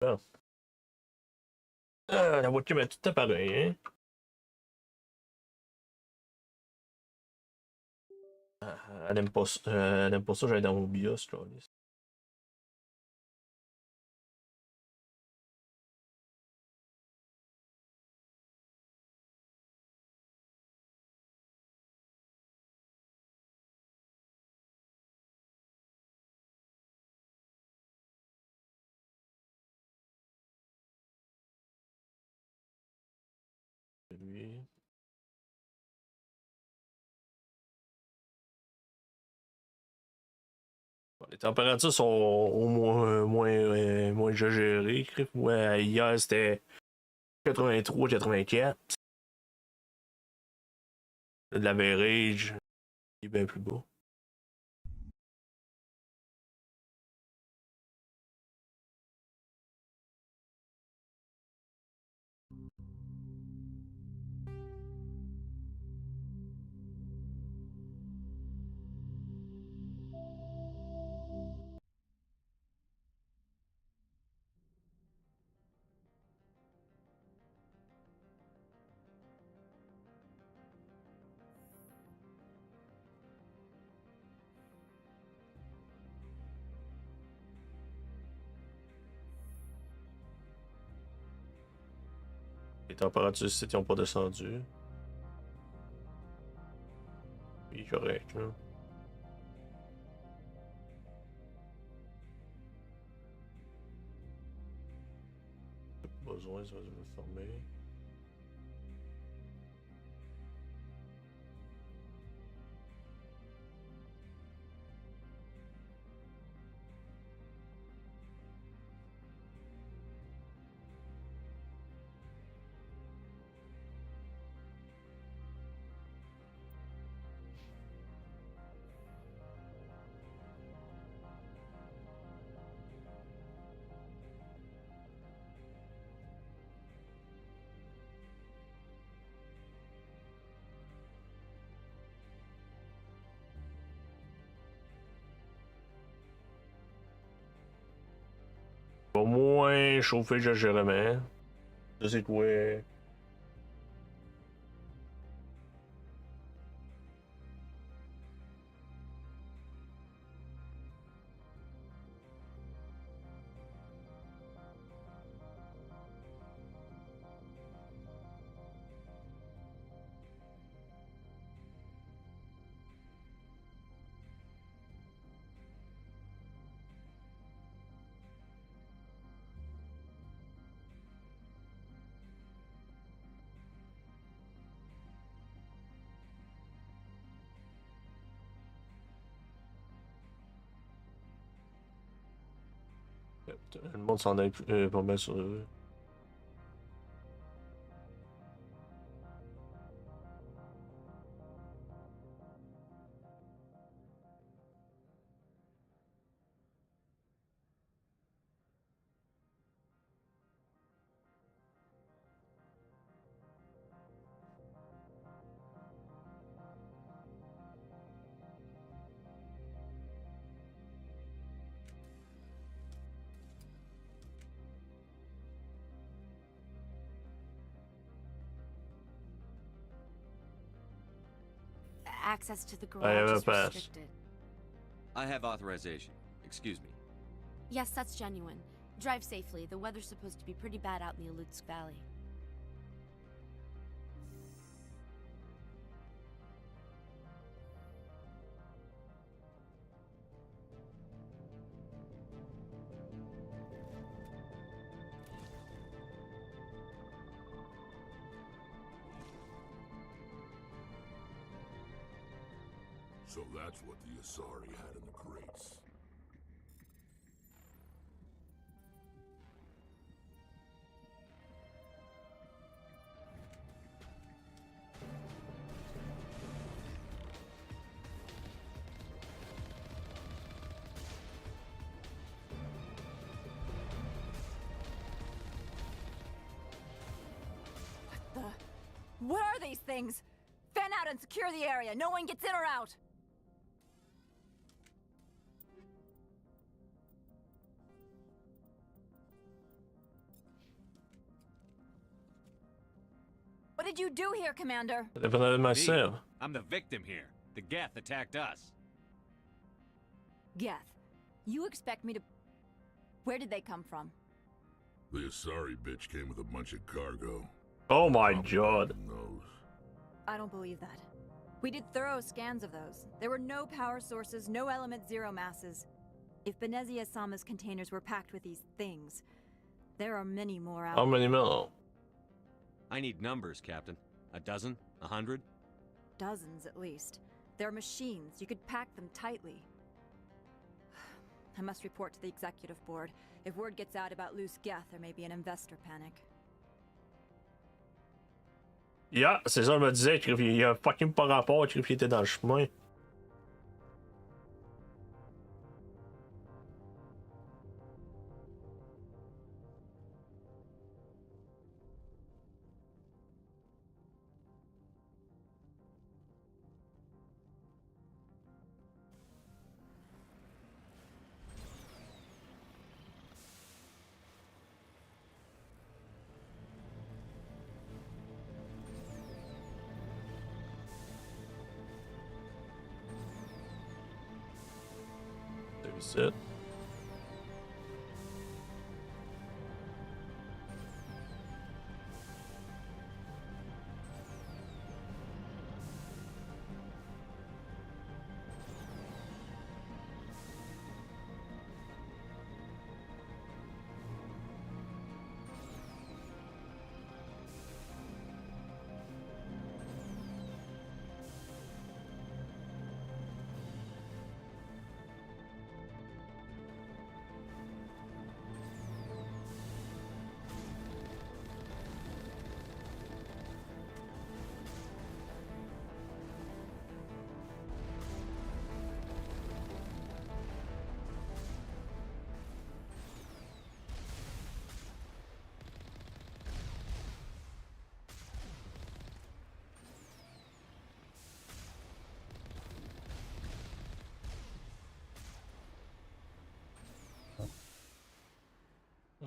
Ah. La voiture est tout pareil, hein? Elle aime pas ça, j'allais dans mon BIOS, là. Lui. Bon, les températures sont au moins exagérées. Ouais, hier c'était 83, 84. De l'average, il est bien plus bas. Les températures ici n'ont pas descendu. Oui, correct, là. Pas besoin, ça va se fermer. Au moins chauffer légèrement. Je sais quoi. Le monde s'en aille pas mal sur eux. Access to the I have garage a is pass. restricted. I have authorization. Excuse me. Yes, that's genuine. Drive safely. The weather's supposed to be pretty bad out in the Alutsk Valley. So that's what the Asari had in the crates. What are these things? Fan out and secure the area. No one gets in or out. What did you do here, Commander? Ça dépendait de myself. I'm the victim here. The Geth attacked us. Geth, you expect me to... Where did they come from? The Asari bitch came with a bunch of cargo. Oh my god. Who knows? I don't believe that. We did thorough scans of those. There were no power sources, no element zero masses. If Benezia-sama's containers were packed with these things, there are many more out How there. many mil? I need numbers, Captain. A dozen? 100? Dozens, at least. They're machines. You could pack them tightly. I must report to the executive board. If word gets out about loose Geth, there may be an investor panic. Yeah, c'est ça, je me disais qu'il y a fucking pas rapport, qu'il était dans le chemin. That's it.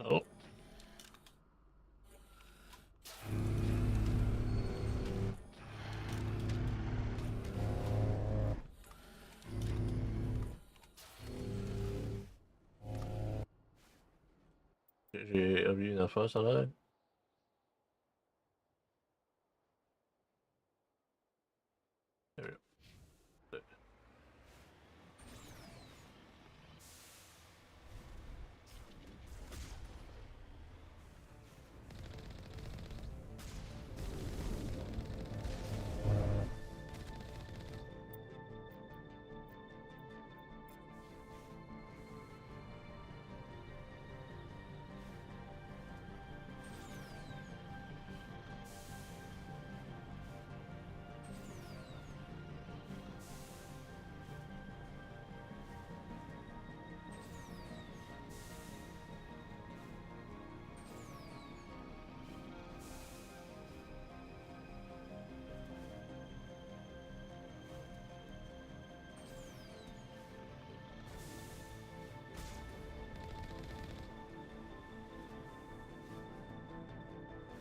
Oh. J'ai oublié une affaire, ça va?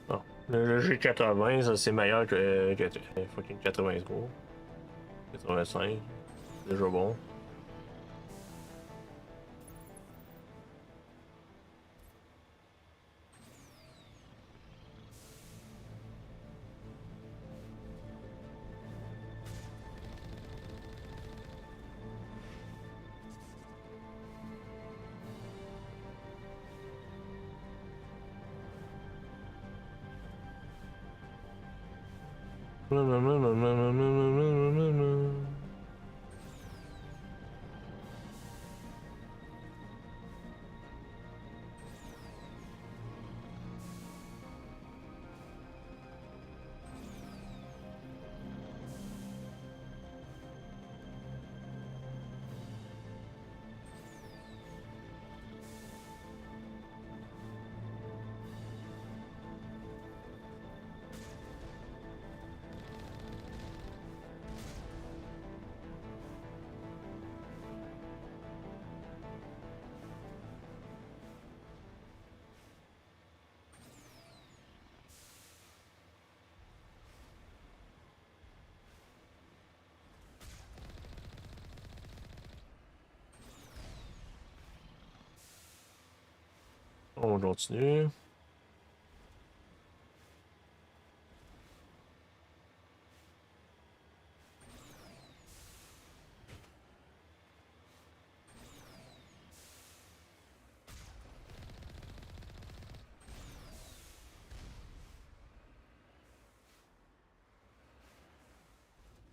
Bon. Le G80, ça c'est meilleur que fucking 83. 85. C'est déjà bon. On continue.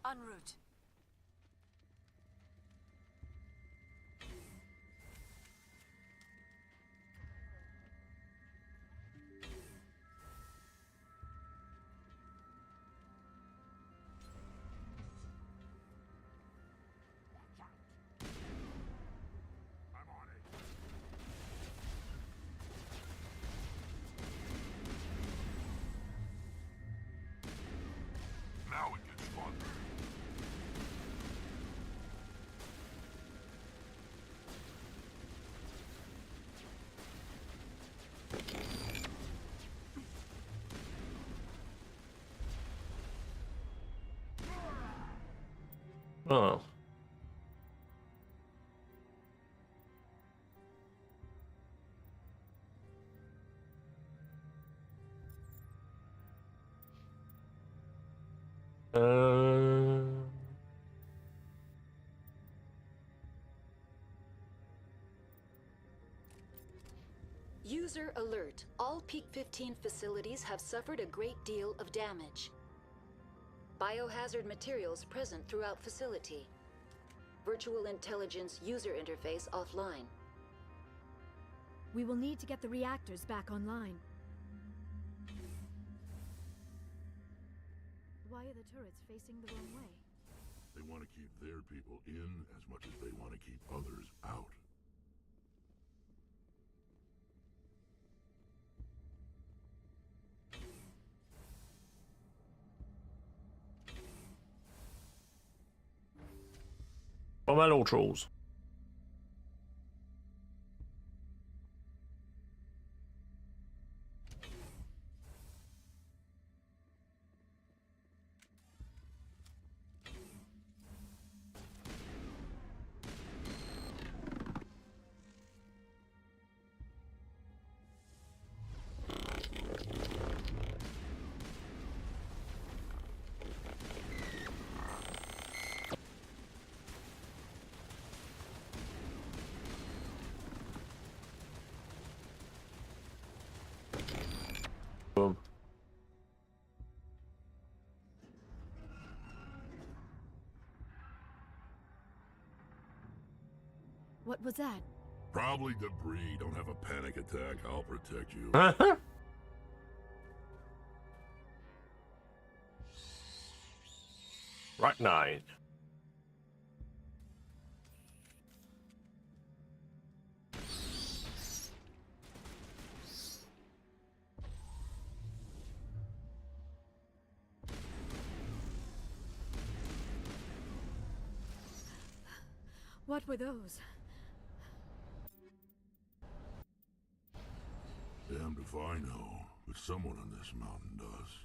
En route. I'm on it. Now it gets fun. Oh. User alert. All Peak 15 facilities have suffered a great deal of damage. Biohazard materials present throughout facility. Virtual intelligence user interface offline. We will need to get the reactors back online. Why are the turrets facing the wrong way? They want to keep their people in as much as they want to keep others out. Pas mal autre chose. Boom. What was that? Probably debris. Don't have a panic attack. I'll protect you. Right 9. What were those? Damned if I know, but someone on this mountain does.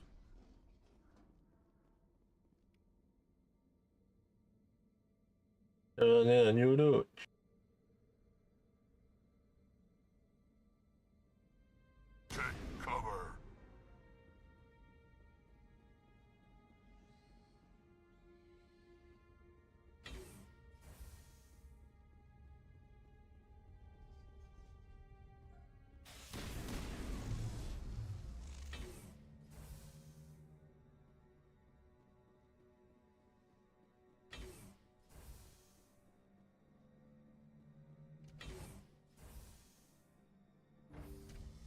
A new look. Take cover.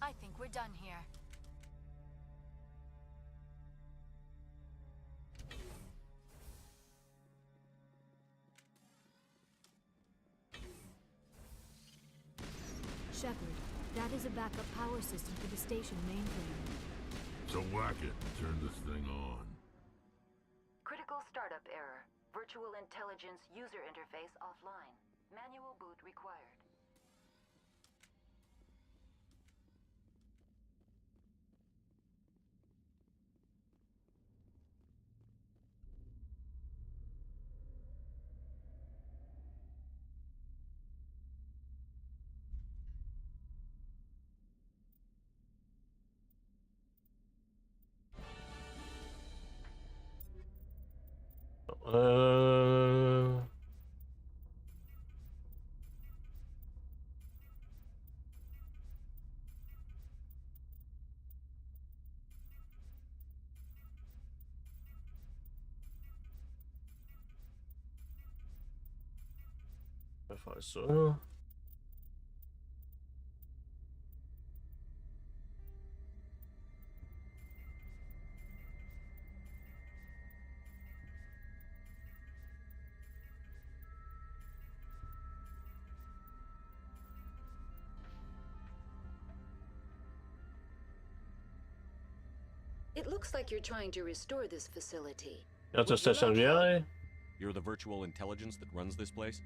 I think we're done here. Shepard, that is a backup power system for the station mainframe. So whack it and turn this thing on. Critical startup error. Virtual intelligence user interface offline. Manual boot required. On va faire ça. It looks like you're trying to restore this facility. Autostation vieille. You're the virtual intelligence that runs this place?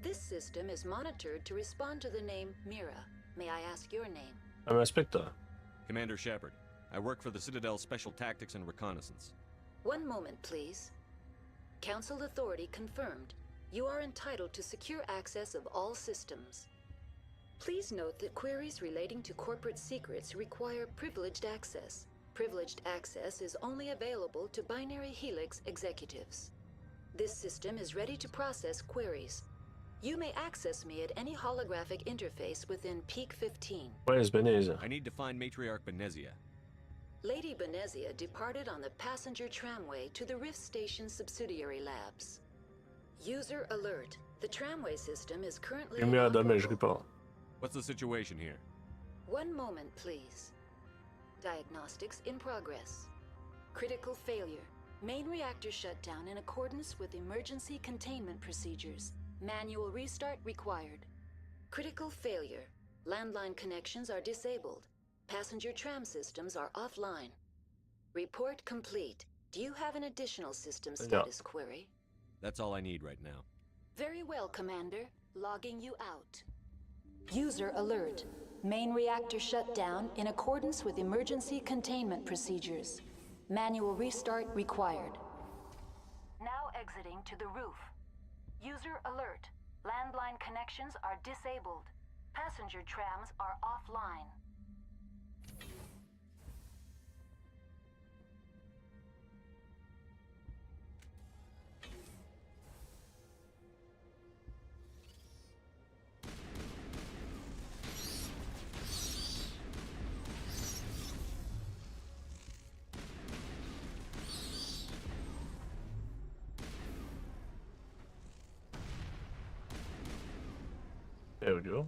This system is monitored to respond to the name Mira. May I ask your name? I'm un inspecteur. Commander Shepard. I work for the Citadel's Special Tactics and Reconnaissance. One moment, please. Council authority confirmed. You are entitled to secure access of all systems. Please note that queries relating to corporate secrets require privileged access. Privileged access is only available to Binary Helix executives. This system is ready to process queries. You may access me at any holographic interface within Peak 15. Where's Beneza? I need to find Matriarch Benezia. Lady Benezia departed on the passenger tramway to the Rift Station subsidiary labs. User alert. The tramway system is currently Lumière de inoperable. report. What's the situation here? One moment, please. Diagnostics in progress. Critical failure. Main reactor shut down in accordance with emergency containment procedures. Manual restart required. Critical failure. Landline connections are disabled. Passenger tram systems are offline. Report complete. Do you have an additional system status query? That's all I need right now. Very well, Commander. Logging you out. User alert. Main reactor shut down in accordance with emergency containment procedures. Manual restart required. Now exiting to the roof. User alert. Landline connections are disabled. Passenger trams are offline. There we go.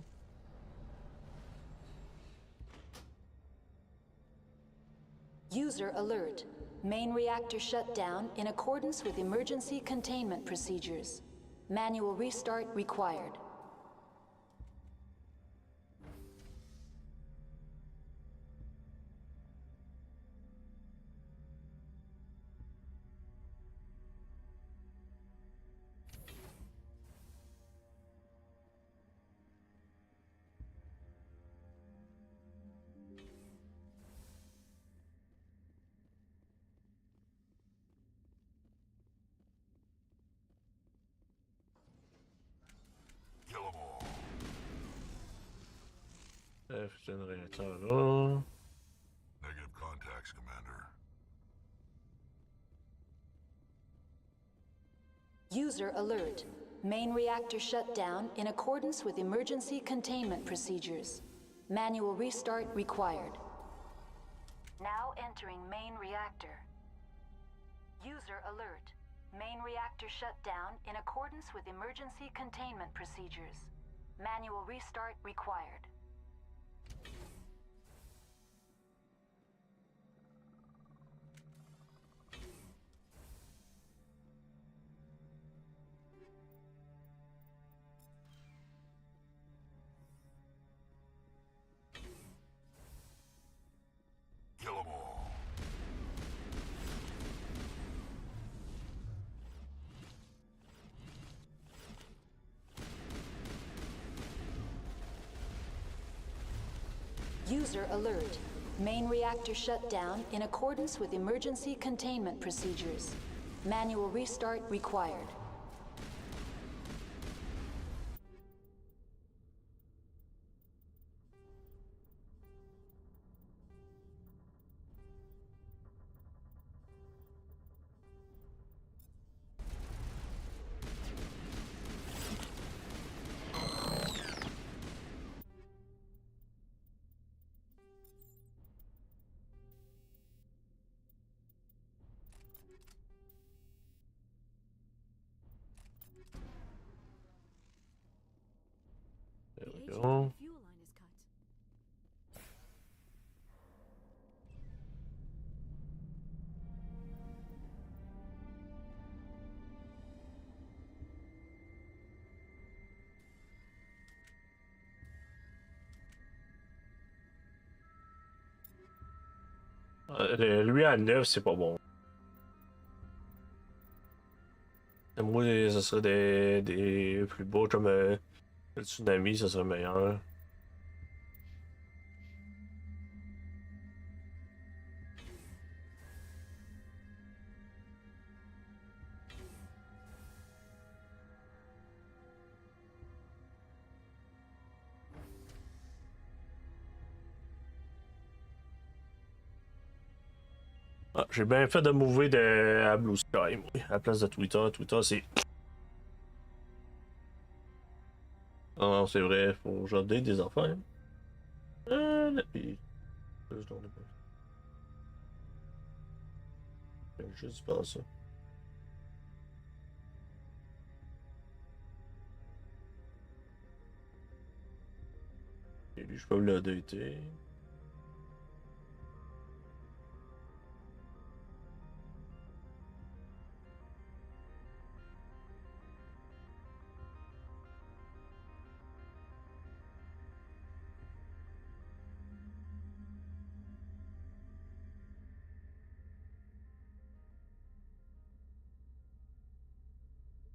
User alert. Main reactor shut down in accordance with emergency containment procedures. Manual restart required. Générateur là. Negative contacts, Commander. User alert. Main reactor shut down in accordance with emergency containment procedures. Manual restart required. Now entering main reactor. User alert. Main reactor shut down in accordance with emergency containment procedures. Manual restart required. Kill 'em all. User alert. Main reactor shut down in accordance with emergency containment procedures. Manual restart required. ça. Fuel line is cut. Lui à 9, c'est pas bon. Moi, ça serait des plus beaux comme le tsunami, ça serait meilleur. Ah, j'ai bien fait de mouver à Blue Sky, moi, à la place de Twitter. Twitter, c'est. Ah non, c'est vrai, faut que j'update des affaires. Hein. Là, puis. Je tourne pas. Je vais juste faire ça. Et lui, je peux l'updater.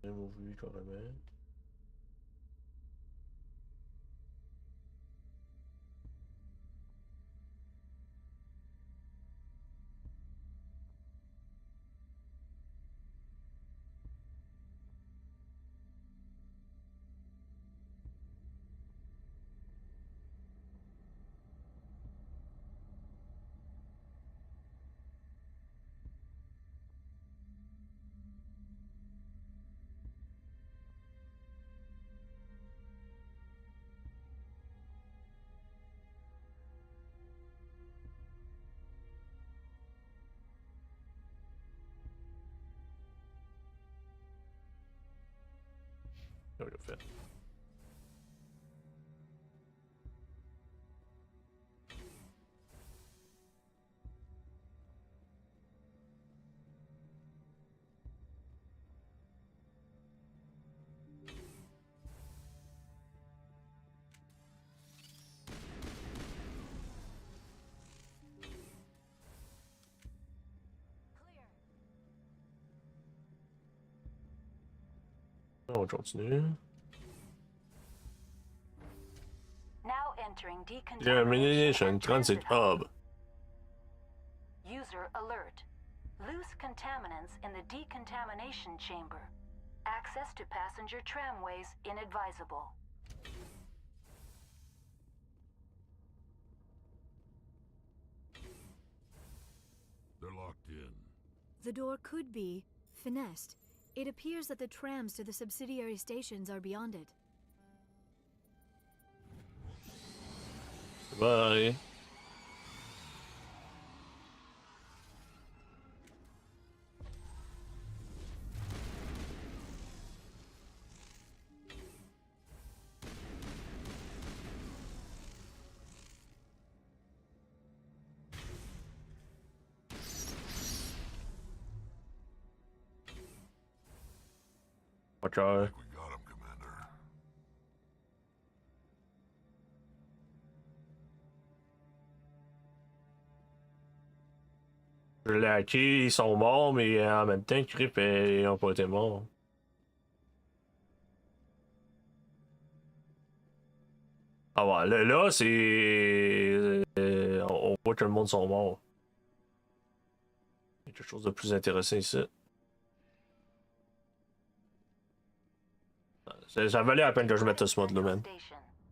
Remove lui carrément. Là, il a fait. On continue. Now entering Decontamination Transit Hub. User alert. Loose contaminants in the decontamination chamber. Access to passenger tramways inadvisable. They're locked in. The door could be finessed. It appears that the trams to the subsidiary stations are beyond it. Bye. Watch out. We got him, Commander. Je l'ai hacké, ils sont morts, mais en même temps, Crip, ils n'ont pas été morts. Ah ouais, là c'est. On voit que le monde sont morts. Il y a quelque chose de plus intéressant ici. Ça valait la peine que je mette ce mode-là, man.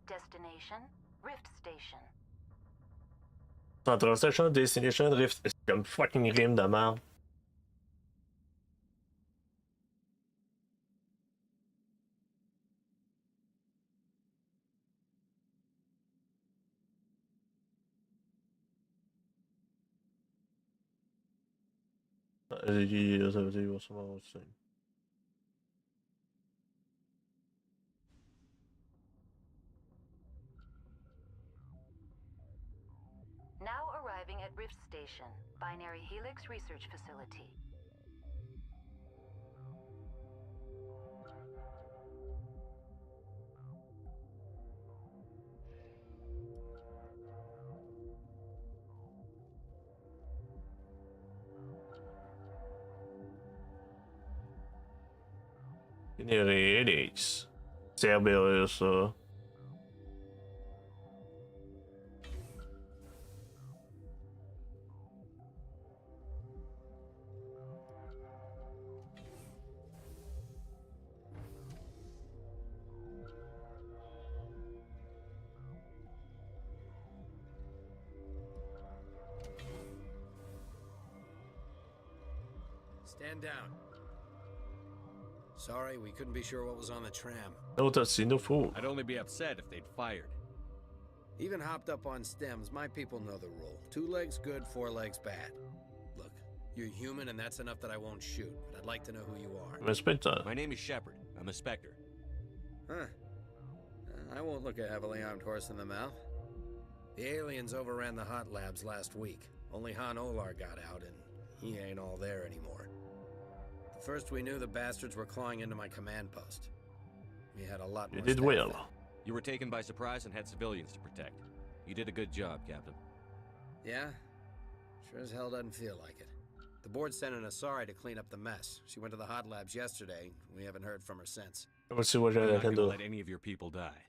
Destination, Rift Station. Central Station, Destination, Rift. C'est comme fucking rime de merde. Ça veut dire qu'il va sûrement aussi. Rift Station, Binary Helix Research Facility. Helix. Cerberus. Stand down. Sorry, we couldn't be sure what was on the tram. No, that's enough. I'd only be upset if they'd fired. Even hopped up on stems, my people know the rule. 2 legs good, 4 legs bad. Look, you're human and that's enough that I won't shoot, but I'd like to know who you are. Respecta. My name is Shepard. I'm a Spectre. Huh. I won't look a heavily armed horse in the mouth. The aliens overran the hot labs last week. Only Han Olar got out and he ain't all there anymore. The first we knew, the bastards were clawing into my command post. We had a lot more. You did staff well. then. You were taken by surprise and had civilians to protect. You did a good job, Captain. Yeah? Sure as hell doesn't feel like it. The board sent an Asari to clean up the mess. She went to the hot labs yesterday. We haven't heard from her since. Let's see what I'm I not can gonna do. let any of your people die.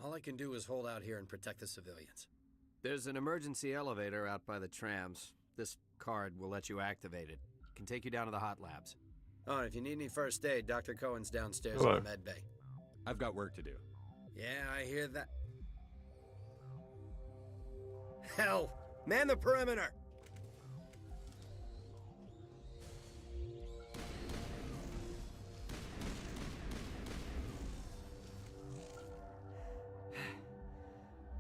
All I can do is hold out here and protect the civilians. There's an emergency elevator out by the trams. This card will let you activate it. Can take you down to the hot labs. Oh, and if you need any first aid, Dr. Cohen's downstairs in the med bay. I've got work to do. Yeah, I hear that. Hell! Man the perimeter!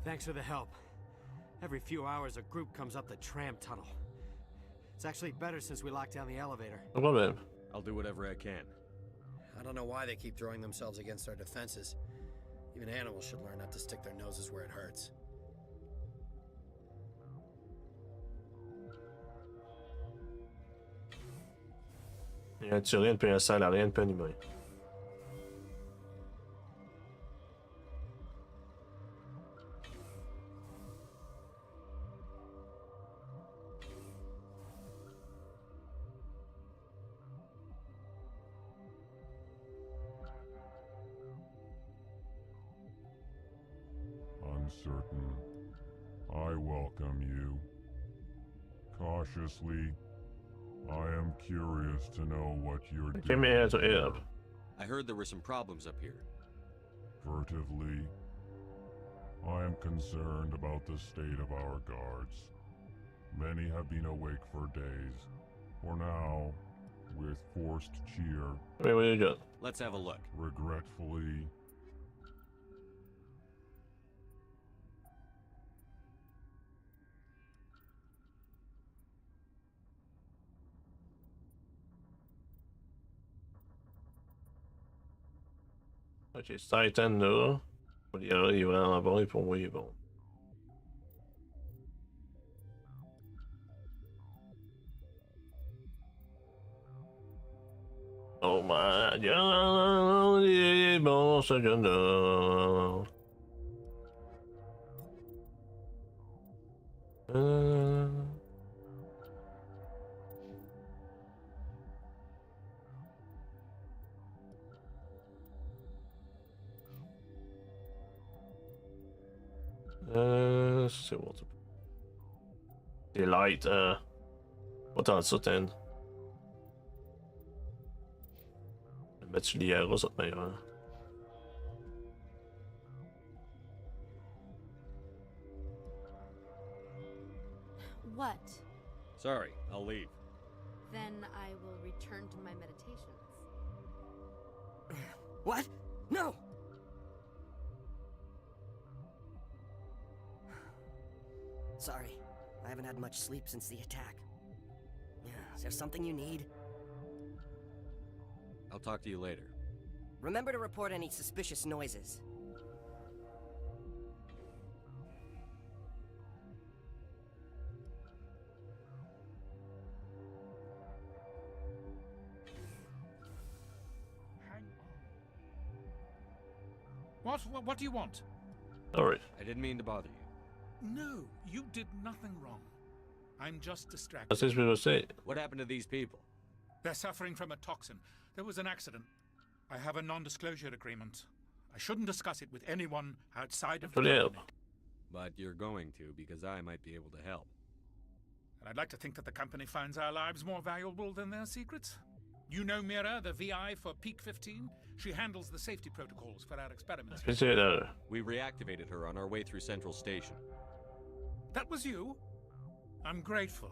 Thanks for the help. Every few hours, a group comes up the tram tunnel. It's actually better since we locked down the elevator. No problème. I'll do whatever I can. I don't know why they keep throwing themselves against our defenses. Even animals should learn not to stick their noses where it hurts. Il y a un Turien puis un salarié puis un humain. Uncertain. I welcome you. Cautiously, I am curious to know what you're Give me doing. a help. I heard there were some problems up here. Furtively, I am concerned about the state of our guards. Many have been awake for days. For now, with forced cheer, Wait, what you got? Let's have a look. regretfully, Ok, c'est Titan là. Il est vraiment bon et pour moi il est bon. Oh my god, il est bon ce gars-là. C'est bon. Des lights, pas tant de ça, t'en. Mettre sur l'IRA, ça te meilleur. What? Sorry, I'll leave. Then I will return to my meditations. What? No! Sorry, I haven't had much sleep since the attack. Is there something you need? I'll talk to you later. Remember to report any suspicious noises. What do you want? Alright. I didn't mean to bother you. No, you did nothing wrong. I'm just distracted. That's what people say. What happened to these people? They're suffering from a toxin. There was an accident. I have a non-disclosure agreement. I shouldn't discuss it with anyone outside of the company. But you're going to, because I might be able to help. And I'd like to think that the company finds our lives more valuable than their secrets. You know Mira, the VI for Peak 15? She handles the safety protocols for our experiments. We reactivated her on our way through Central Station. That was you? I'm grateful.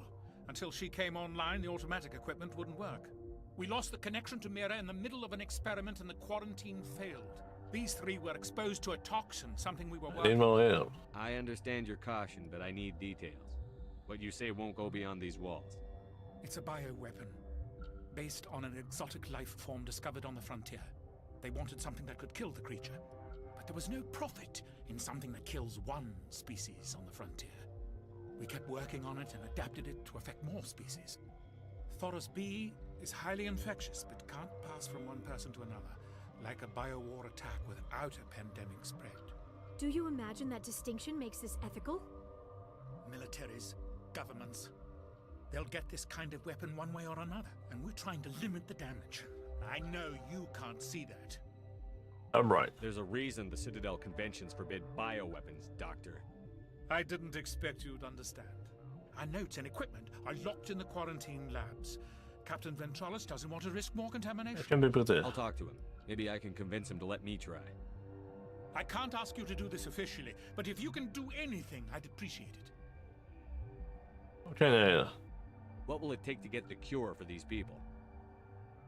Until she came online, the automatic equipment wouldn't work. We lost the connection to Mira in the middle of an experiment and the quarantine failed. These three were exposed to a toxin, something we were working on. I understand your caution, but I need details. What you say won't go beyond these walls. It's a bioweapon, based on an exotic life form discovered on the frontier. They wanted something that could kill the creature, but there was no profit in something that kills one species on the frontier. We kept working on it and adapted it to affect more species. Thoros B is highly infectious, but can't pass from one person to another, like a biowar attack without a pandemic spread. Do you imagine that distinction makes this ethical? Militaries, governments, they'll get this kind of weapon one way or another, and we're trying to limit the damage. I know you can't see that. I'm right. There's a reason the Citadel conventions forbid bioweapons, Doctor. I didn't expect you'd understand. Our notes and equipment are locked in the quarantine labs. Captain Ventralis doesn't want to risk more contamination. I'll talk to him. Maybe I can convince him to let me try. I can't ask you to do this officially, but if you can do anything, I'd appreciate it. Okay. What will it take to get the cure for these people?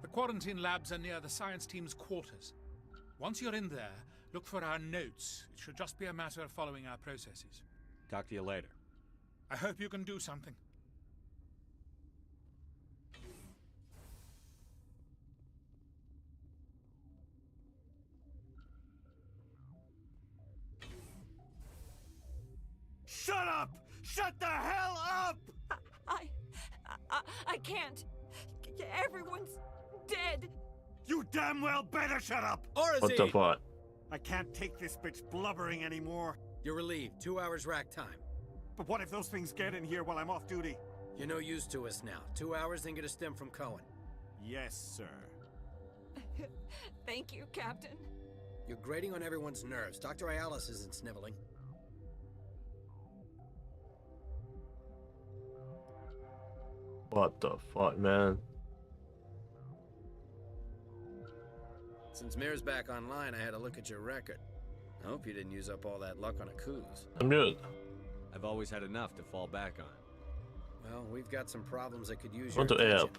The quarantine labs are near the science team's quarters. Once you're in there, look for our notes. It should just be a matter of following our processes. Talk to you later. I hope you can do something. Shut up! Shut the hell up! I can't. Everyone's dead. You damn well better shut up! What the fuck? I can't take this bitch blubbering anymore. You're relieved. 2 hours rack time. But what if those things get in here while I'm off duty? You're no use to us now. 2 hours, then get a stim from Cohen. Yes, sir. Thank you, Captain. You're grating on everyone's nerves. Dr. Ayalis isn't sniveling. What the fuck, man? Since Mir's back online, I had to look at your record. I hope you didn't use up all that luck on a cruise. I'm good. I've always had enough to fall back on. Well, we've got some problems that could use Want your to attention. help.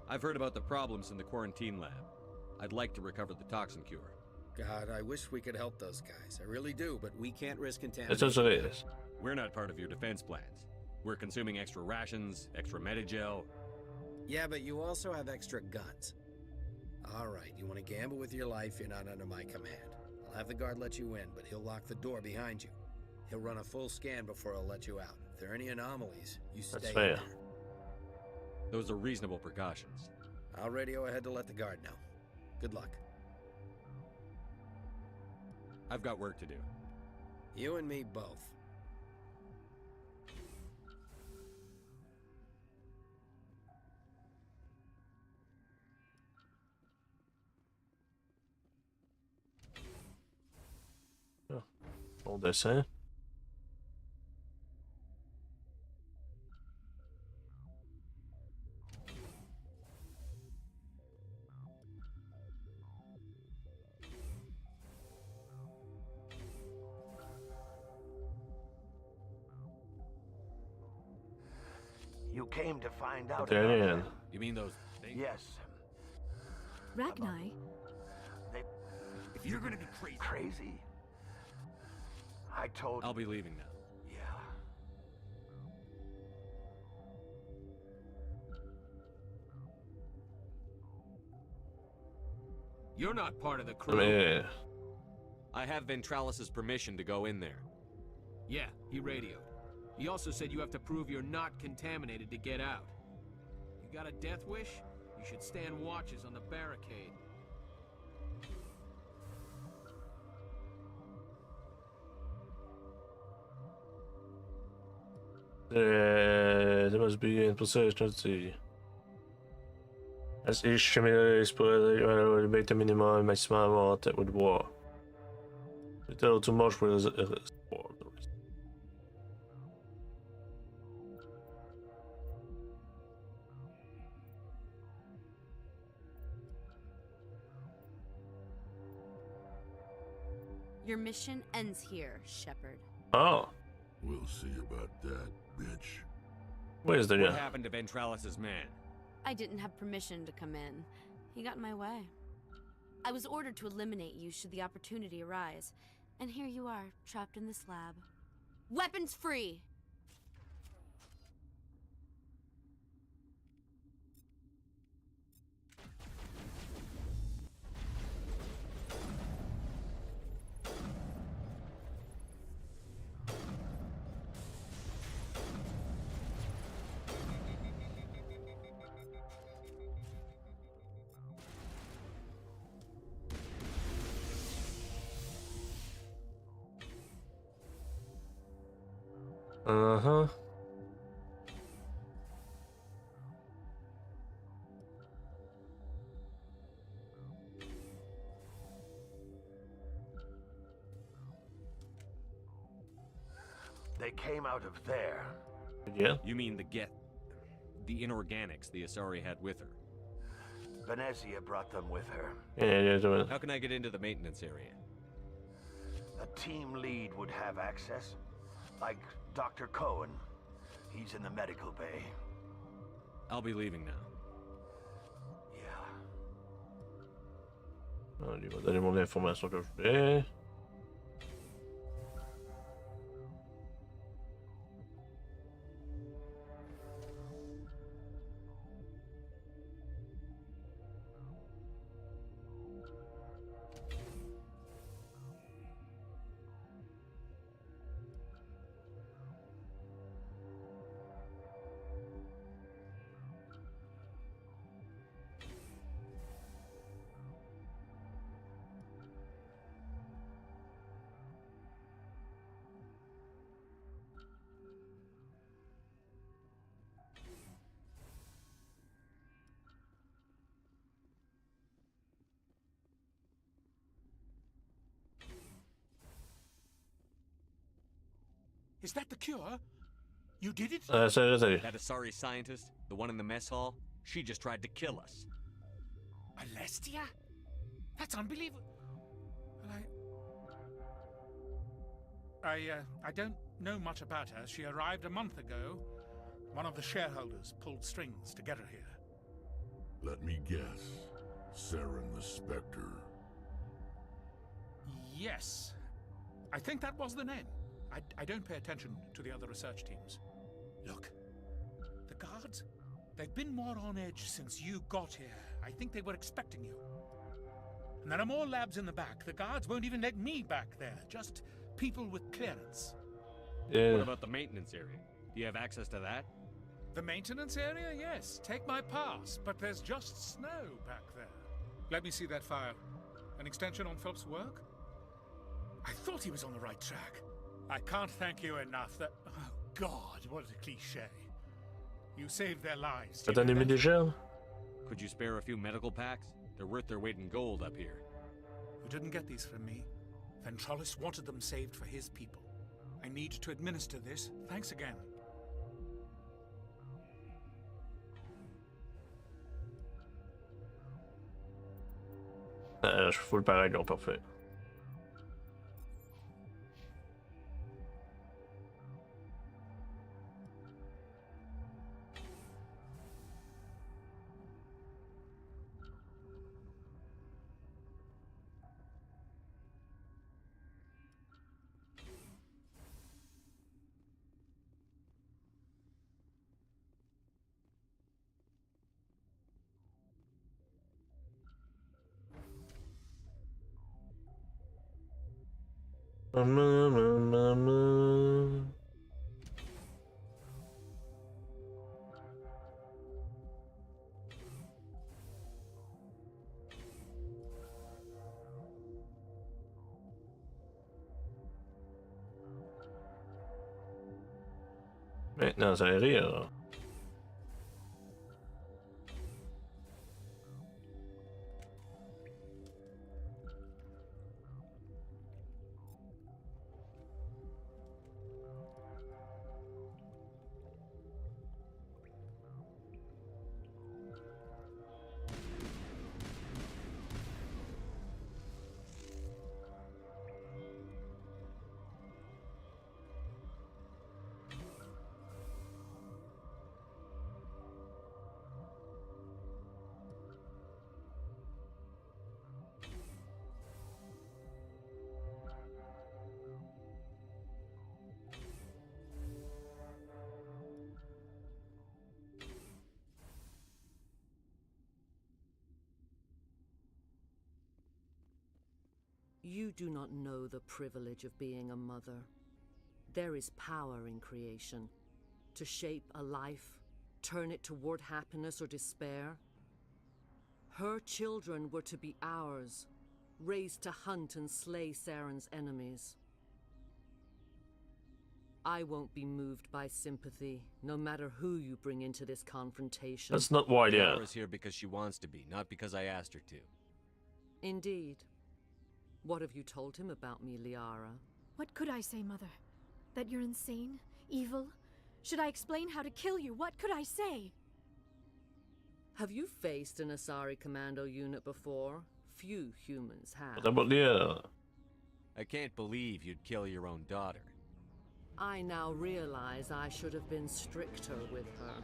I've heard about the problems in the quarantine lab. I'd like to recover the toxin cure. God, I wish we could help those guys. I really do, but we can't risk It's contamination. just what it is. We're not part of your defense plans. We're consuming extra rations, extra metagel. Yeah, but you also have extra guns. All right, you want to gamble with your life, you're not under my command. I'll have the guard let you in, but he'll lock the door behind you. He'll run a full scan before he'll let you out. If there are any anomalies, you stay That's in fair. there. Those are reasonable precautions. I'll radio ahead to let the guard know. Good luck. I've got work to do. You and me both. All this, huh? You came to find out There about it them. is. You mean those things? Yes. Ragni? If you're gonna be crazy, I told I'll be leaving now. Yeah. You're not part of the crew. Yeah. I have Ventralis's permission to go in there. Yeah, he radioed. He also said you have to prove you're not contaminated to get out. You got a death wish? You should stand watches on the barricade. There must be in possession of the. As each spoiler, make the minimum maximum amount with war. Little too much for the Your mission ends here, Shepard. Oh. We'll see about that, bitch. Where's the What happened to Ventralis's man? I didn't have permission to come in. He got in my way. I was ordered to eliminate you should the opportunity arise. And here you are, trapped in this lab. Weapons free! Uh-huh. They came out of there. Yeah. You mean the inorganics the Asari had with her? Venezia brought them with her. Yeah. How can I get into the maintenance area? A team lead would have access. Like Dr. Cohen. He's in the medical bay. I'll be leaving now. Ah, lui va donner mon information que je voulais. Is that the cure? You did it? Salut. That Asari scientist, the one in the mess hall, she just tried to kill us. Alestia? That's unbelievable. I don't know much about her. She arrived a month ago. One of the shareholders pulled strings to get her here. Let me guess. Saren the Spectre. Yes. I think that was the name. I don't pay attention to the other research teams. Look, the guards, they've been more on edge since you got here. I think they were expecting you. And there are more labs in the back. The guards won't even let me back there. Just people with clearance. Yeah. What about the maintenance area? Do you have access to that? The maintenance area? Yes. Take my pass. But there's just snow back there. Let me see that file. An extension on Philip's work? I thought he was on the right track. I can't thank you enough that... Oh, God, what a cliché. You saved their lives. T'as un ennemi déjà? Could you spare a few medical packs? They're worth their weight in gold up here. You didn't get these from me. Ventralis wanted them saved for his people. I need to administer this. Thanks again. Je fous le pareil, non, parfait. Maintenant, ça rire. You do not know the privilege of being a mother. There is power in creation. To shape a life, turn it toward happiness or despair. Her children were to be ours, raised to hunt and slay Saren's enemies. I won't be moved by sympathy, no matter who you bring into this confrontation. That's not why, yeah. Liara's here because she wants to be, not because I asked her to. Indeed. What have you told him about me, Liara? What could I say, Mother? That you're insane? Evil? Should I explain how to kill you? What could I say? Have you faced an Asari commando unit before? Few humans have. What about Liara? I can't believe you'd kill your own daughter. I now realize I should have been stricter with her.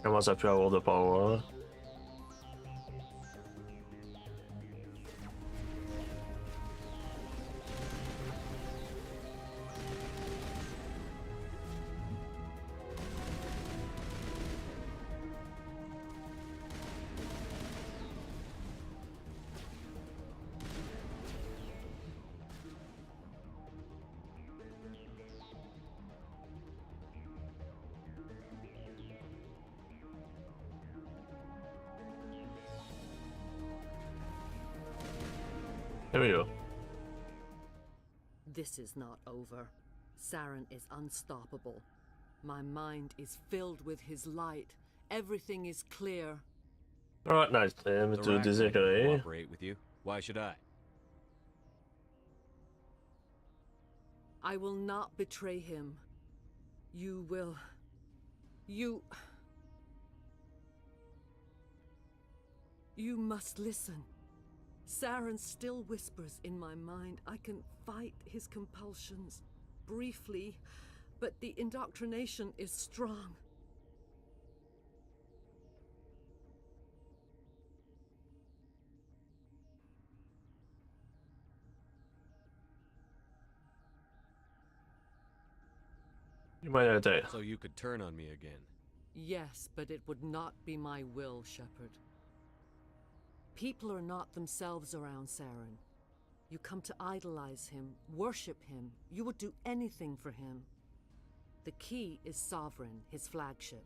Commence à plus avoir de power. There we go. This is not over. Saren is unstoppable. My mind is filled with his light. Everything is clear. Alright, nice. To déséclarer. Cooperate with you. Why should I? I will not betray him. You will... You must listen. Saren still whispers in my mind. I can fight his compulsions. Briefly, but the indoctrination is strong. You might have to. So you could turn on me again. Yes, but it would not be my will, Shepard. People are not themselves around Saren. You come to idolize him, worship him. You would do anything for him. The key is Sovereign, his flagship.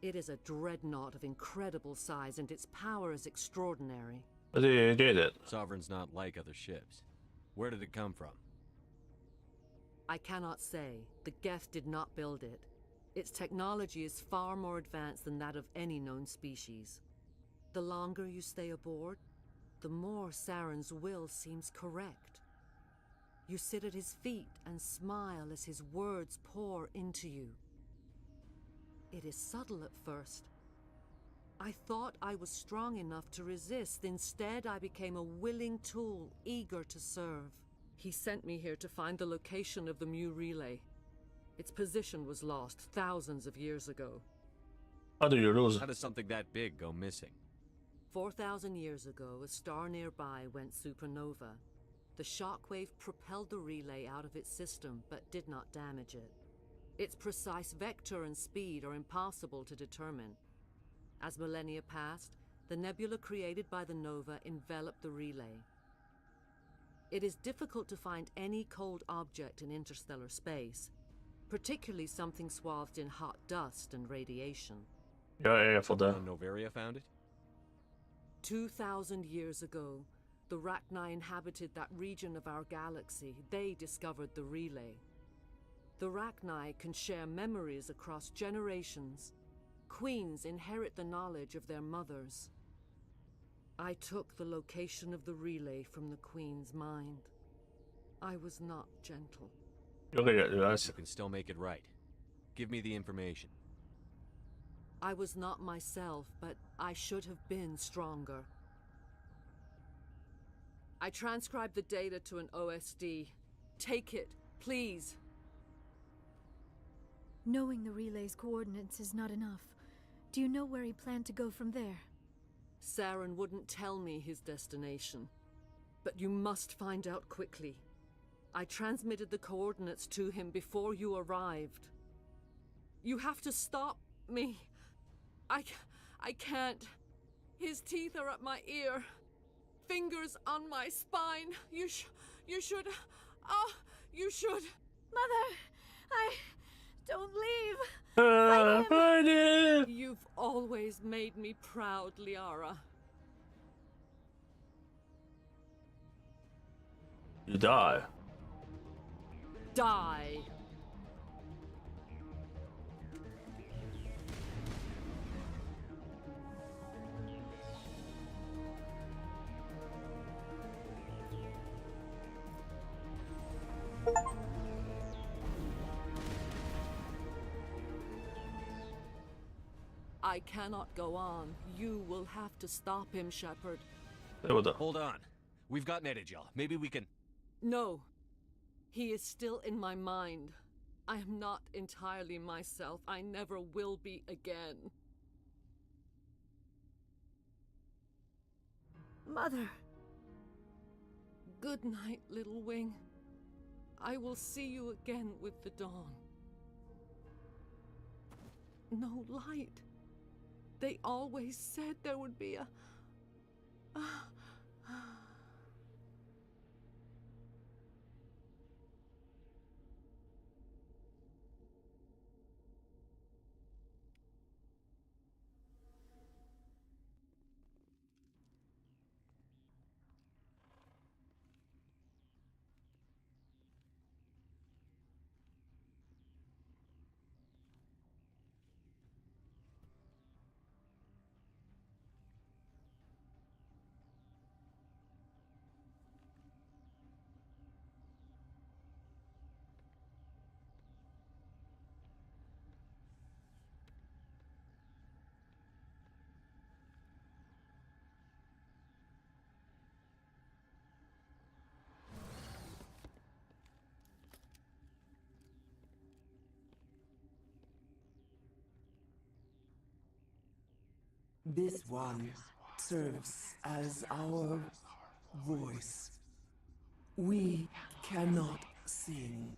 It is a dreadnought of incredible size, and its power is extraordinary. But he did it. Sovereign's not like other ships. Where did it come from? I cannot say. The Geth did not build it. Its technology is far more advanced than that of any known species. The longer you stay aboard, the more Saren's will seems correct. You sit at his feet and smile as his words pour into you. It is subtle at first. I thought I was strong enough to resist. Instead, I became a willing tool, eager to serve. He sent me here to find the location of the Mu relay. Its position was lost thousands of years ago. How do you lose? How does something that big go missing? 4,000 years ago, a star nearby went supernova. The shockwave propelled the relay out of its system, but did not damage it. Its precise vector and speed are impossible to determine. As millennia passed, the nebula created by the nova enveloped the relay. It is difficult to find any cold object in interstellar space, particularly something swathed in hot dust and radiation. Yeah, for that. Novaria found it? 2,000 years ago, the Rachni inhabited that region of our galaxy. They discovered the relay. The Rachni can share memories across generations. Queens inherit the knowledge of their mothers. I took the location of the relay from the Queen's mind. I was not gentle. You can still make it right. Give me the information. I was not myself, but I should have been stronger. I transcribed the data to an OSD. Take it, please. Knowing the relay's coordinates is not enough. Do you know where he planned to go from there? Saren wouldn't tell me his destination. But you must find out quickly. I transmitted the coordinates to him before you arrived. You have to stop me. I can't. His teeth are at my ear. Fingers on my spine. You should. Oh, you should. Mother, don't leave. Fight him. You've always made me proud, Liara. You die. Die. I cannot go on. You will have to stop him, Shepard. Hold on. We've got Netagel. Maybe we can... No. He is still in my mind. I am not entirely myself. I never will be again. Mother. Good night, little wing. I will see you again with the dawn. No light. They always said there would be a... This one serves as our voice. We cannot sing.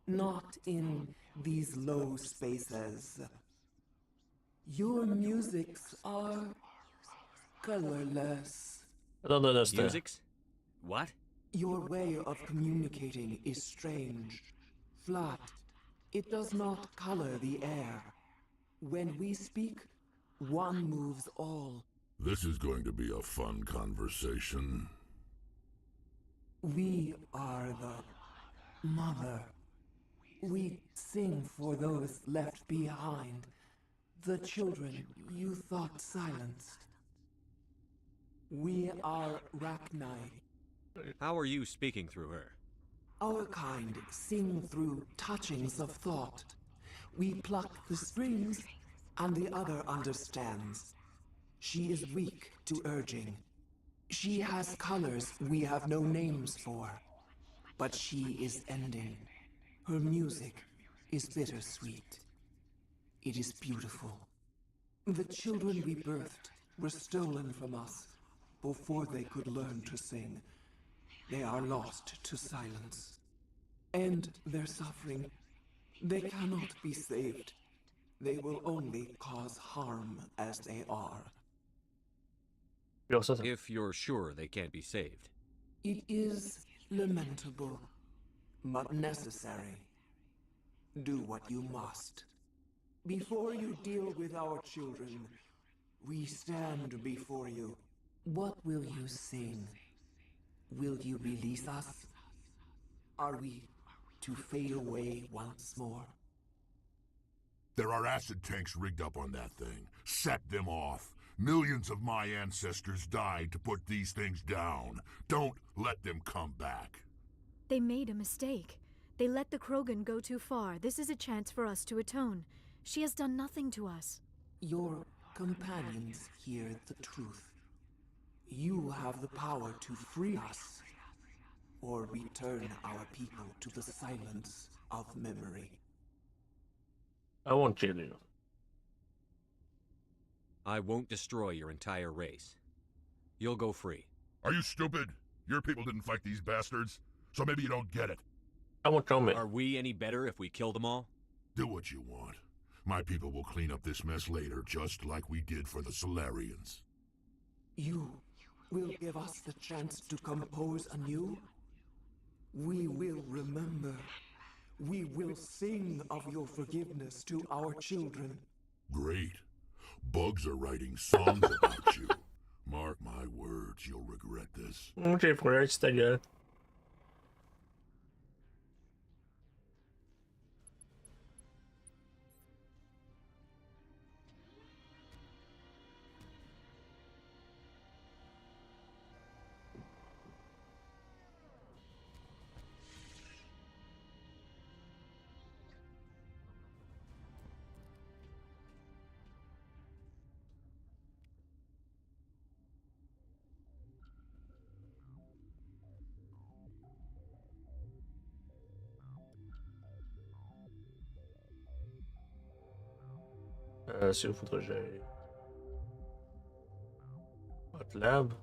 Not in these low spaces. Your musics are colorless. I don't understand. Musics? What? Your way of communicating is strange. Flat. It does not color the air. When we speak, one moves all. This is going to be a fun conversation. We are the mother. We sing for those left behind. The children you thought silenced. We are Rachni. How are you speaking through her? Our kind sing through touchings of thought. We pluck the strings, and the other understands. She is weak to urging. She has colors we have no names for. But she is ending. Her music is bittersweet. It is beautiful. The children we birthed were stolen from us before they could learn to sing. They are lost to silence. And their suffering, they cannot be saved. They will only cause harm as they are. If you're sure they can't be saved. It is lamentable, but necessary. Do what you must. Before you deal with our children, we stand before you. What will you sing? Will you release us? Are we to fade away once more? There are acid tanks rigged up on that thing. Set them off. Millions of my ancestors died to put these things down. Don't let them come back. They made a mistake. They let the Krogan go too far. This is a chance for us to atone. She has done nothing to us. Your companions hear the truth. You have the power to free us, or return our people to the silence of memory. I won't kill you. I won't destroy your entire race. You'll go free. Are you stupid? Your people didn't fight these bastards, so maybe you don't get it. I won't tell me. Are we any better if we kill them all? Do what you want. My people will clean up this mess later, just like we did for the Solarians. You will give us the chance to compose anew? We will remember. We will sing of your forgiveness to our children. Great. Bugs are writing songs about you. Mark my words, you'll regret this. Ok, frère, c'est ta gueule. C'est où faudrait que j'aille? Hot lab.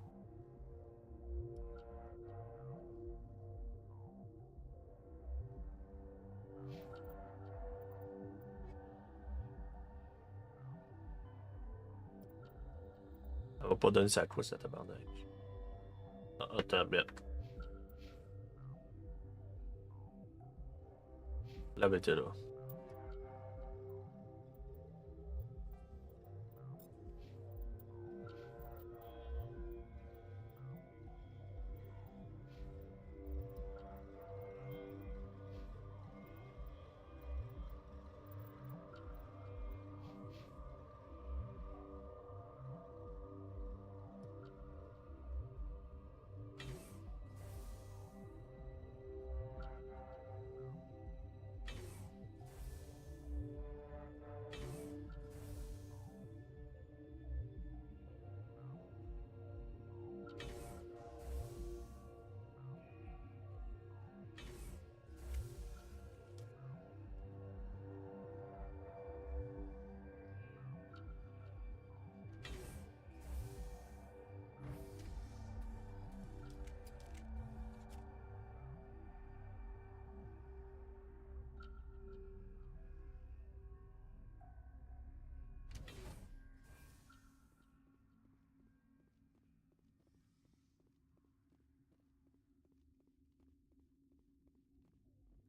Elle va pas donner sa quoi, cette tabarnak. Ah, attends, bien. Lab était là.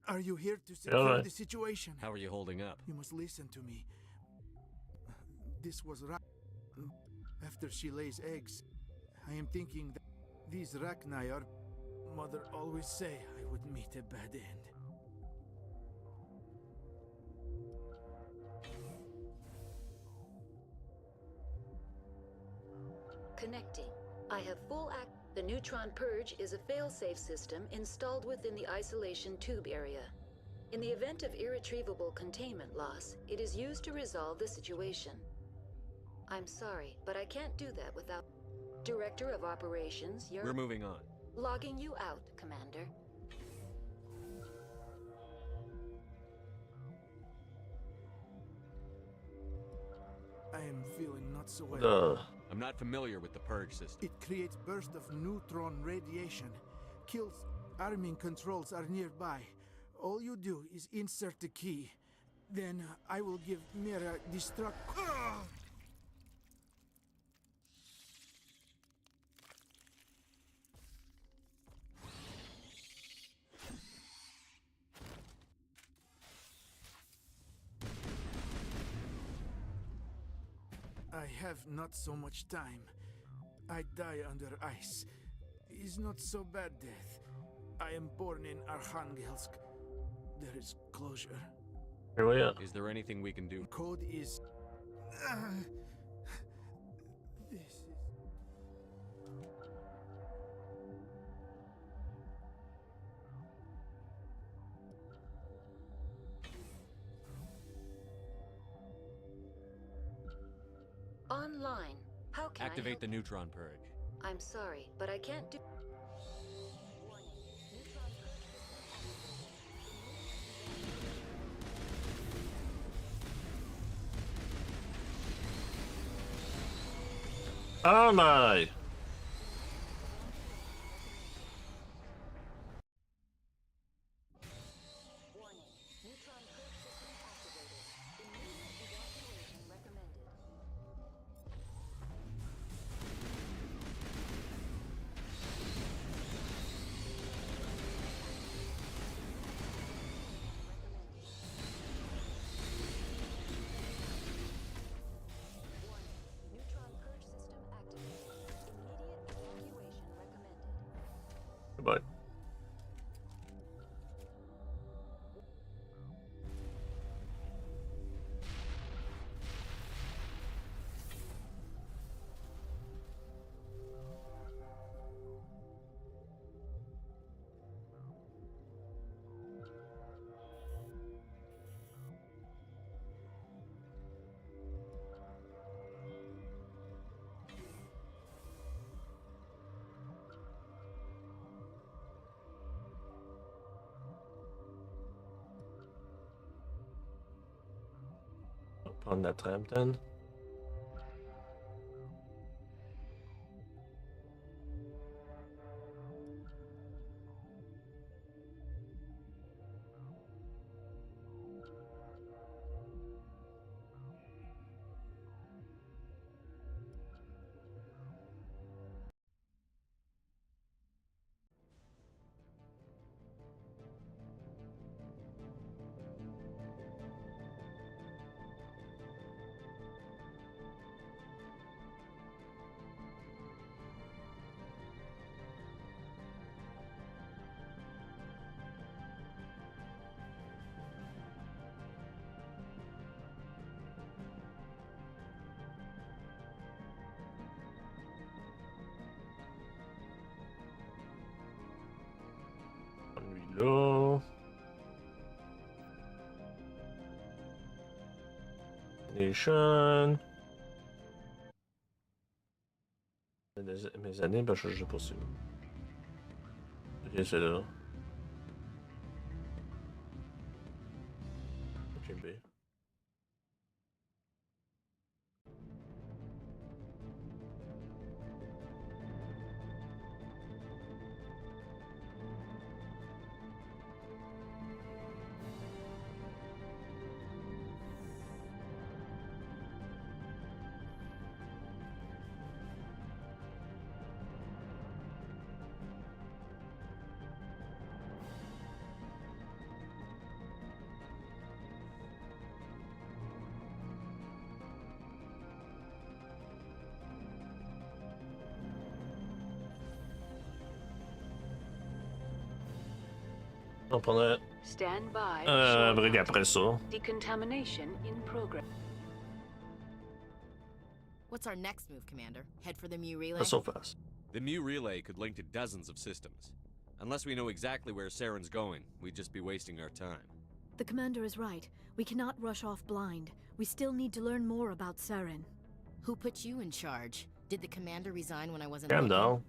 Are you here to secure the situation? How are you holding up? You must listen to me. This was after she lays eggs. I am thinking that these Rachni are... Mother always say I would meet a bad end. Connecting. I have full act. The neutron purge is a fail-safe system installed within the isolation tube area. In the event of irretrievable containment loss, it is used to resolve the situation. I'm sorry, but I can't do that without... Director of Operations, you're... We're moving on. Logging you out, Commander. I am feeling not so well. I'm not familiar with the purge system. It creates bursts of neutron radiation. Kills. Arming controls are nearby. All you do is insert the key. Then I will give Mira destruct... I have not so much time. I die under ice. Is not so bad death. I am born in Arkhangelsk. There is closure. Here we are. Is there anything we can do? Code is... This is... Online. How can Activate the neutron purge. I'm sorry, but I can't do... Oh my! Goodbye. On that tramp then. Là. Nation. Mes années, ben je sais pas si. Ok, c'est là. Ok, B. On prendrait un break après ça. Decontamination in progress. What's our next move, Commander? Head for the Mu relay? That's so fast. The Mu relay could link to dozens of systems. Unless we know exactly where Saren's going, we'd just be wasting our time. The commander is right. We cannot rush off blind. We still need to learn more about Saren. Who put you in charge? Did the commander resign when I wasn't Damn, looking? no.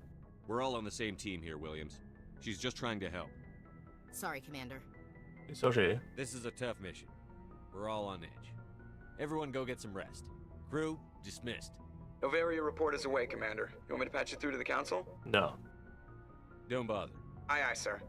We're all on the same team here, Williams. She's just trying to help. Sorry, Commander. It's okay. This is a tough mission. We're all on edge. Everyone go get some rest. Crew, dismissed. Novaria report is away, Commander. You want me to patch it through to the Council? No. Don't bother. Aye, aye, sir.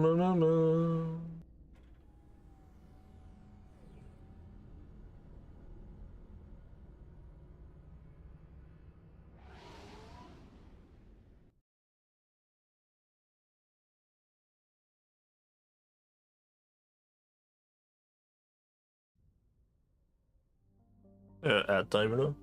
No, no, no. Add timer now.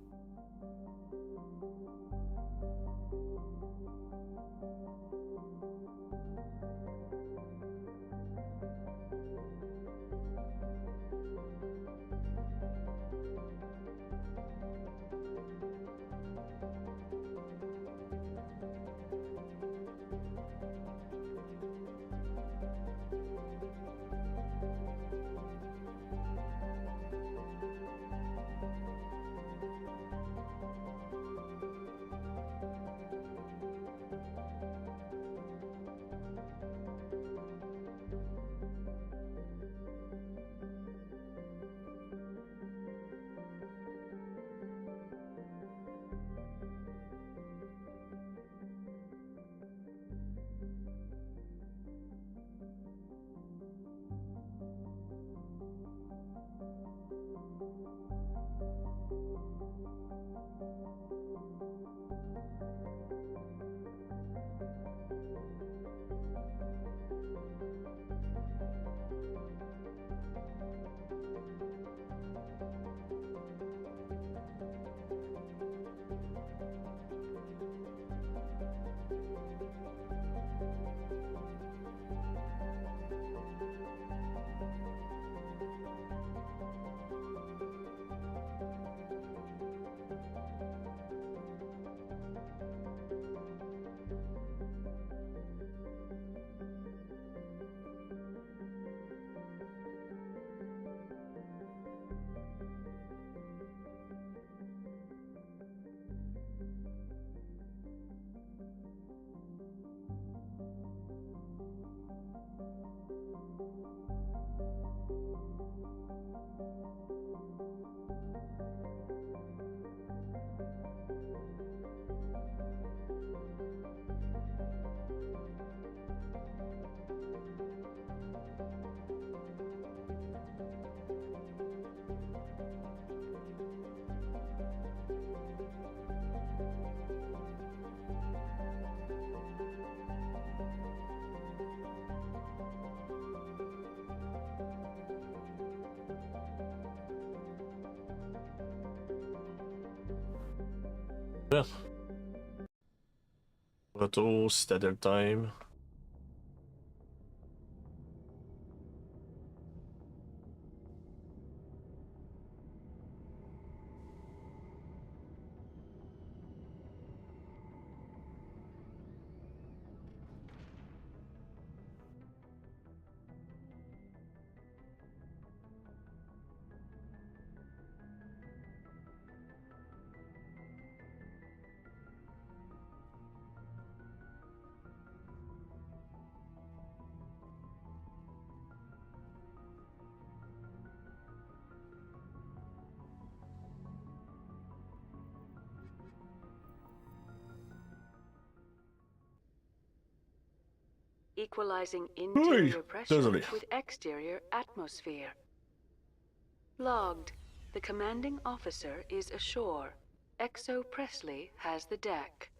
Retour, Citadel Time. equalizing interior pressure désolé. with exterior atmosphere. Logged. The commanding officer is ashore. Exo Presley has the deck.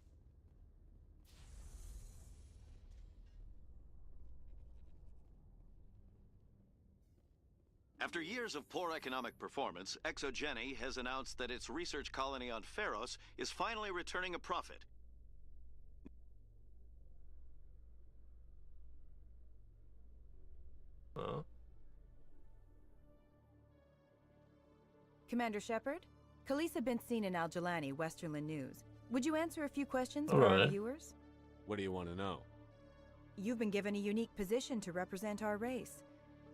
After years of poor economic performance, ExoGeni has announced that its research colony on Pharos is finally returning a profit. Commander Shepard? Khaleesa been seen in Al-Jalani, Westerland News. Would you answer a few questions All for our right. viewers? What do you want to know? You've been given a unique position to represent our race.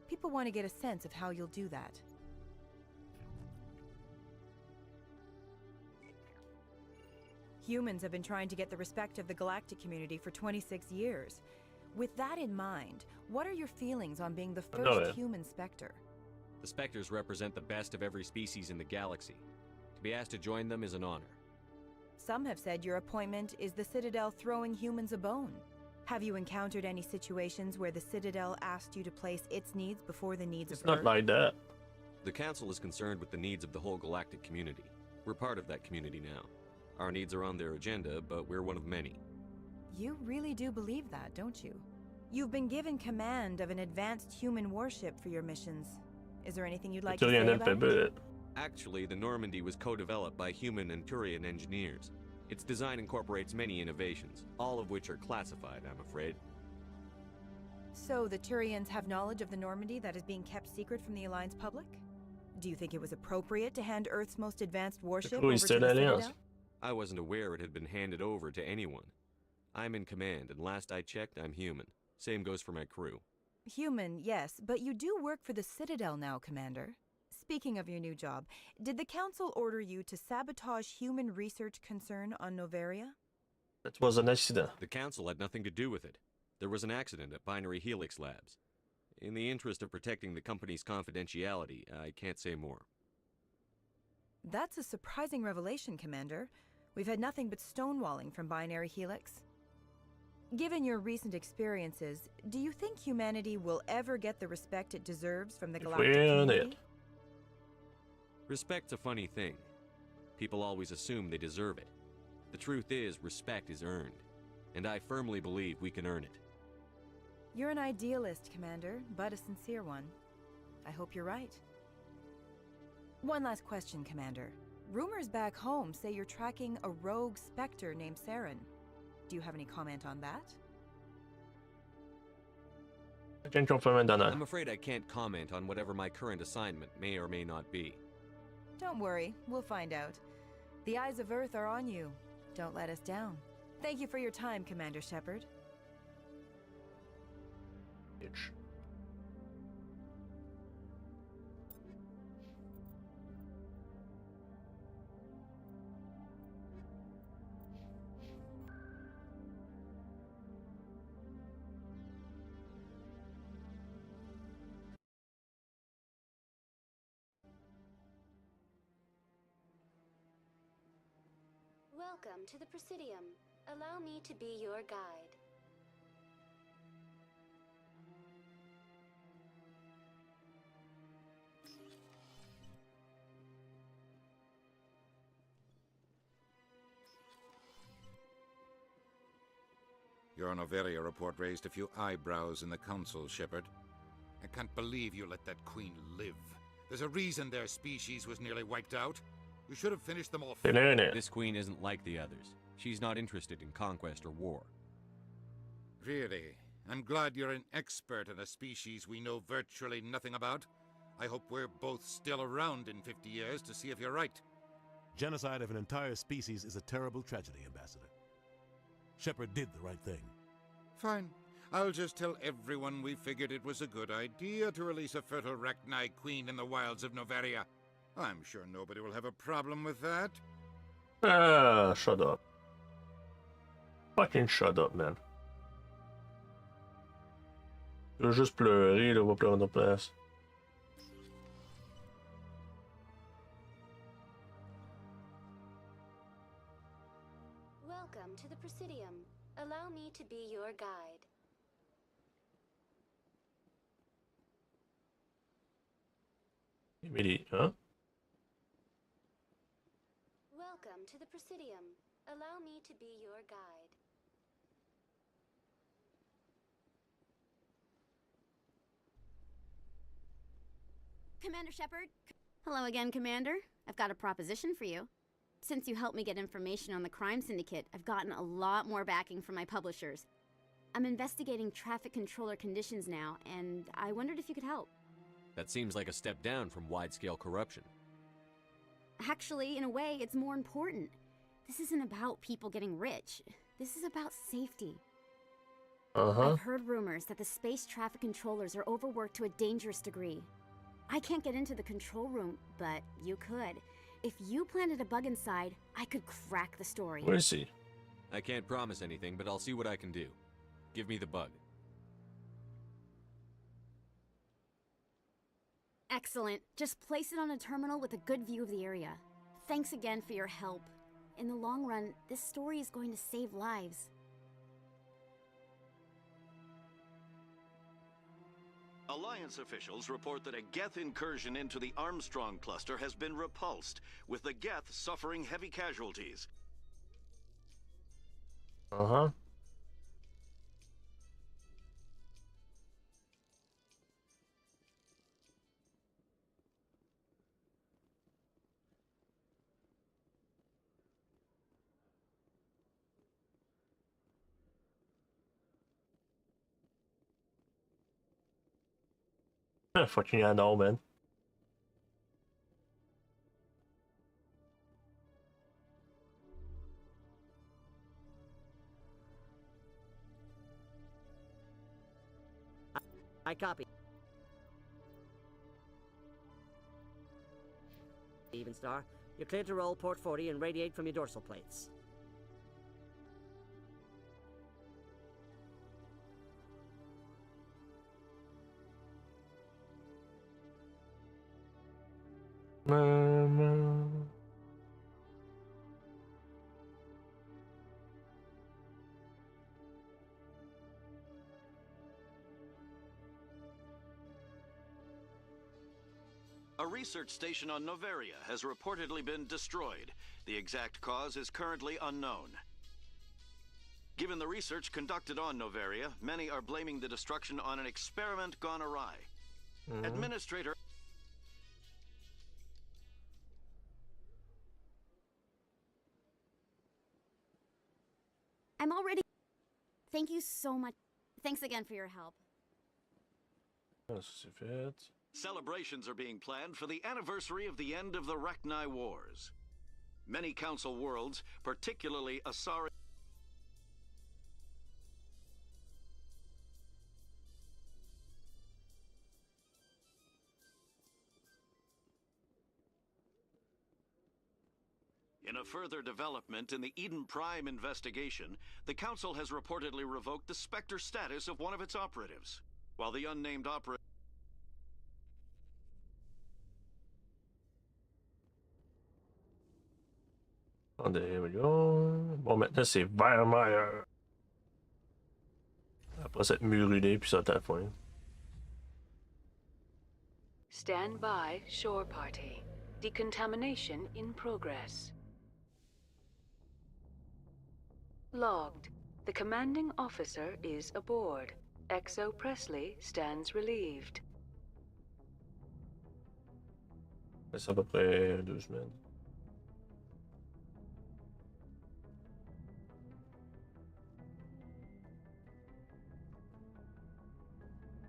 People want to get a sense of how you'll do that. Humans have been trying to get the respect of the galactic community for 26 years. With that in mind, what are your feelings on being the first human Spectre? The Spectres represent the best of every species in the galaxy. To be asked to join them is an honor. Some have said your appointment is the Citadel throwing humans a bone. Have you encountered any situations where the Citadel asked you to place its needs before the needs of It's not Earth? like that. The Council is concerned with the needs of the whole galactic community. We're part of that community now. Our needs are on their agenda, but we're one of many. You really do believe that, don't you? You've been given command of an advanced human warship for your missions. Is there anything you'd like to say about it? Actually, the Normandy was co-developed by human and Turian engineers. Its design incorporates many innovations, all of which are classified, I'm afraid. So the Turians have knowledge of the Normandy that is being kept secret from the Alliance public? Do you think it was appropriate to hand Earth's most advanced warship over to the Citadel? I wasn't aware it had been handed over to anyone. I'm in command, and last I checked, I'm human. Same goes for my crew. Human, yes, but you do work for the Citadel now, Commander. Speaking of your new job, did the Council order you to sabotage human research concern on Noveria? That was an accident. The Council had nothing to do with it. There was an accident at Binary Helix Labs. In the interest of protecting the company's confidentiality, I can't say more. That's a surprising revelation, Commander. We've had nothing but stonewalling from Binary Helix. Given your recent experiences, do you think humanity will ever get the respect it deserves from the galactic community? Respect's a funny thing. People always assume they deserve it. The truth is, respect is earned. And I firmly believe we can earn it. You're an idealist, Commander, but a sincere one. I hope you're right. One last question, Commander. Rumors back home say you're tracking a rogue Spectre named Saren. Do you have any comment on that? I'm afraid I can't comment on whatever my current assignment may or may not be. Don't worry, we'll find out. The eyes of Earth are on you. Don't let us down. Thank you for your time, Commander Shepard. Welcome to the Presidium. Allow me to be your guide. Your Noveria report raised a few eyebrows in the Council, Shepard. I can't believe you let that queen live. There's a reason their species was nearly wiped out. You should have finished them off. This queen isn't like the others. She's not interested in conquest or war. Really? I'm glad you're an expert in a species we know virtually nothing about. I hope we're both still around in 50 years to see if you're right. Genocide of an entire species is a terrible tragedy, Ambassador. Shepard did the right thing. Fine. I'll just tell everyone we figured it was a good idea to release a fertile Rachni queen in the wilds of Noveria. I'm sure nobody will have a problem with that. Ah, shut up. Fucking shut up, man. Je veux juste pleurer, là, on va pleurer dans place. Welcome to the Presidium. Allow me to be your guide. Maybe, huh? Welcome to the Presidium. Allow me to be your guide. Commander Shepard? Hello again, Commander. I've got a proposition for you. Since you helped me get information on the crime syndicate, I've gotten a lot more backing from my publishers. I'm investigating traffic controller conditions now, and I wondered if you could help. That seems like a step down from wide-scale corruption. Actually, in a way, it's more important. This isn't about people getting rich. This is about safety. I've heard rumors that the space traffic controllers are overworked to a dangerous degree. I can't get into the control room, but you could. If you planted a bug inside, I could crack the story. Where is he? I can't promise anything, but I'll see what I can do. Give me the bug. Excellent. Just place it on a terminal with a good view of the area. Thanks again for your help. In the long run, this story is going to save lives. Alliance officials report that a Geth incursion into the Armstrong cluster has been repulsed, with the Geth suffering heavy casualties. Fucking adult, man. I copy. Even Star, you're cleared to roll port 40 and radiate from your dorsal plates. A research station on Noveria has reportedly been destroyed. The exact cause is currently unknown. Given the research conducted on Noveria, many are blaming the destruction on an experiment gone awry. Administrator... I'm already... Thank you so much. Thanks again for your help. Celebrations are being planned for the anniversary of the end of the Rachni Wars. Many Council worlds, particularly Asari... In a further development in the Eden Prime investigation, the Council has reportedly revoked the Spectre status of one of its operatives. While the unnamed operative... Oh, there we go. Bon, maintenant c'est vers meilleur. Après cette murulée puis sauter à foin. Stand by, shore party. Decontamination in progress. Logged. The commanding officer is aboard. XO Presley stands relieved. C'est à peu près 2 semaines.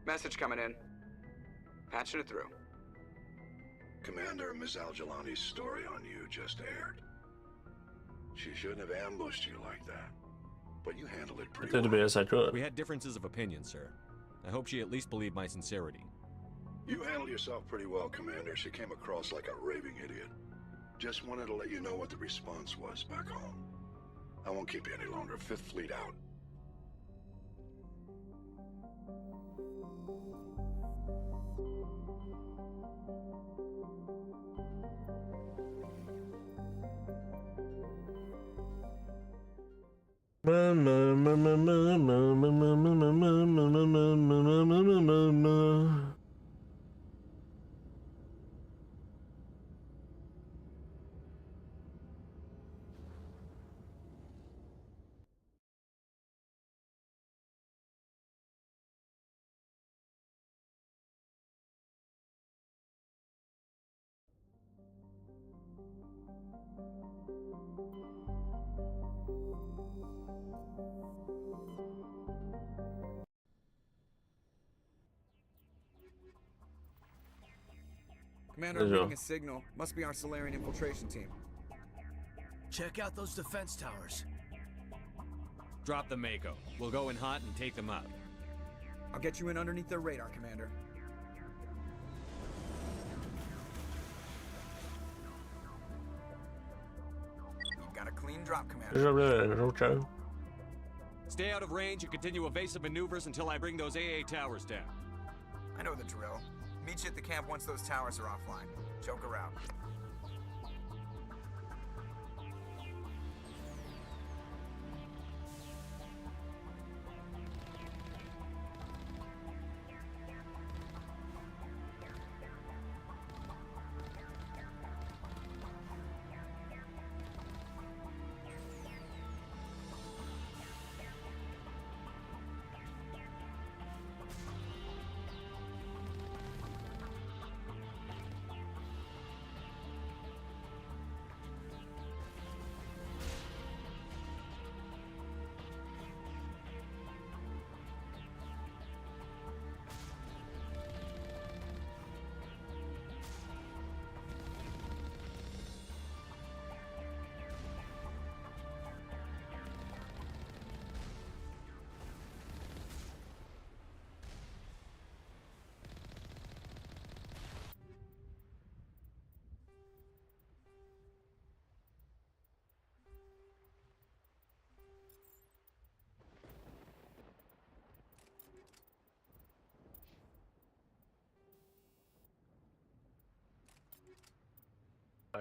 Message coming in. Patching it through. Commander, Miss Al-Jalani's story on you just aired. She shouldn't have ambushed you like that. But you handled it pretty well. We had differences of opinion, sir. I hope she at least believed my sincerity. You handled yourself pretty well, Commander. She came across like a raving idiot. Just wanted to let you know what the response was back home. I won't keep you any longer. Fifth Fleet out. Commander, I'm reading a signal. Must be our Solarian infiltration team. Check out those defense towers. Drop the Mako. We'll go in hot and take them out. I'll get you in underneath their radar, Commander. You've got a clean drop, Commander. Stay out of range and continue evasive maneuvers until I bring those AA towers down. I know the drill. Meet you at the camp once those towers are offline. Joker out.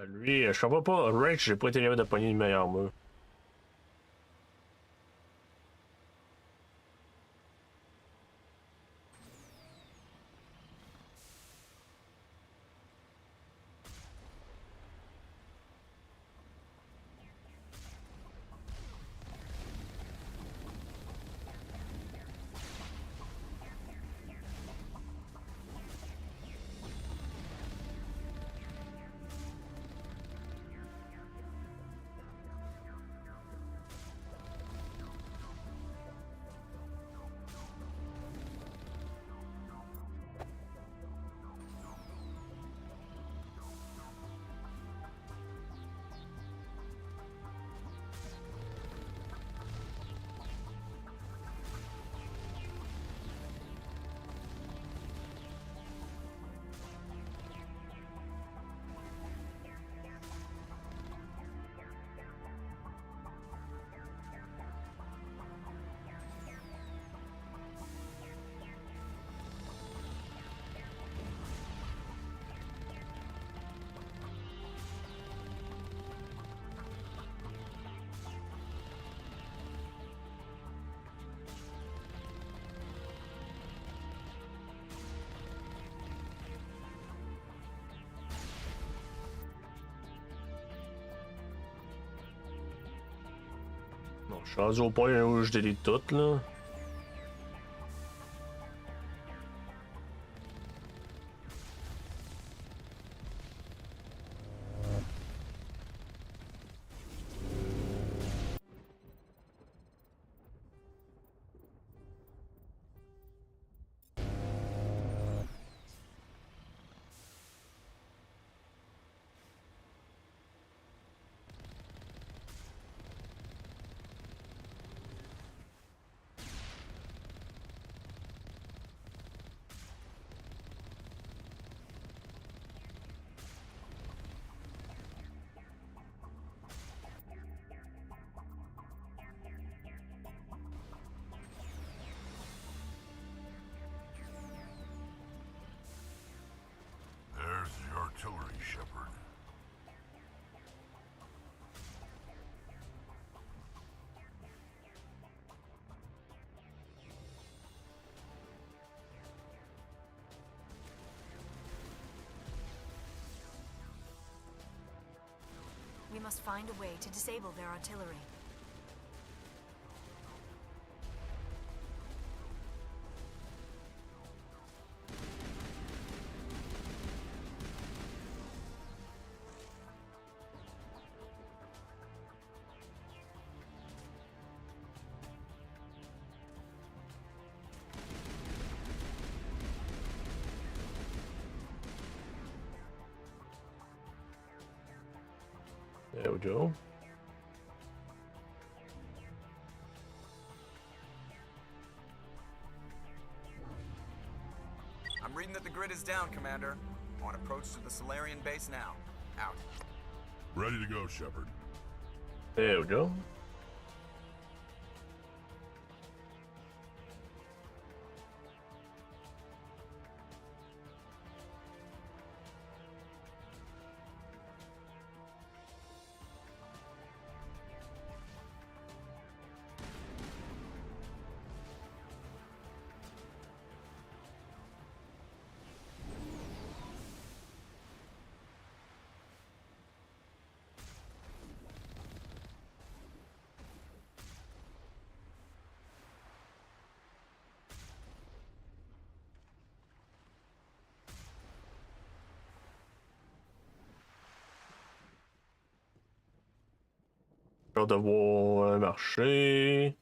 Lui, je comprends pas. Range, j'ai pas été capable de pogner une meilleure move. Bon, je suis rendu au point où je délite tout, là. There's the artillery, Shepard. We must find a way to disable their artillery. There we go. I'm reading that the grid is down, Commander. On approach to the Solarian base now. Out. Ready to go, Shepard. There we go. Peur de voir marcher.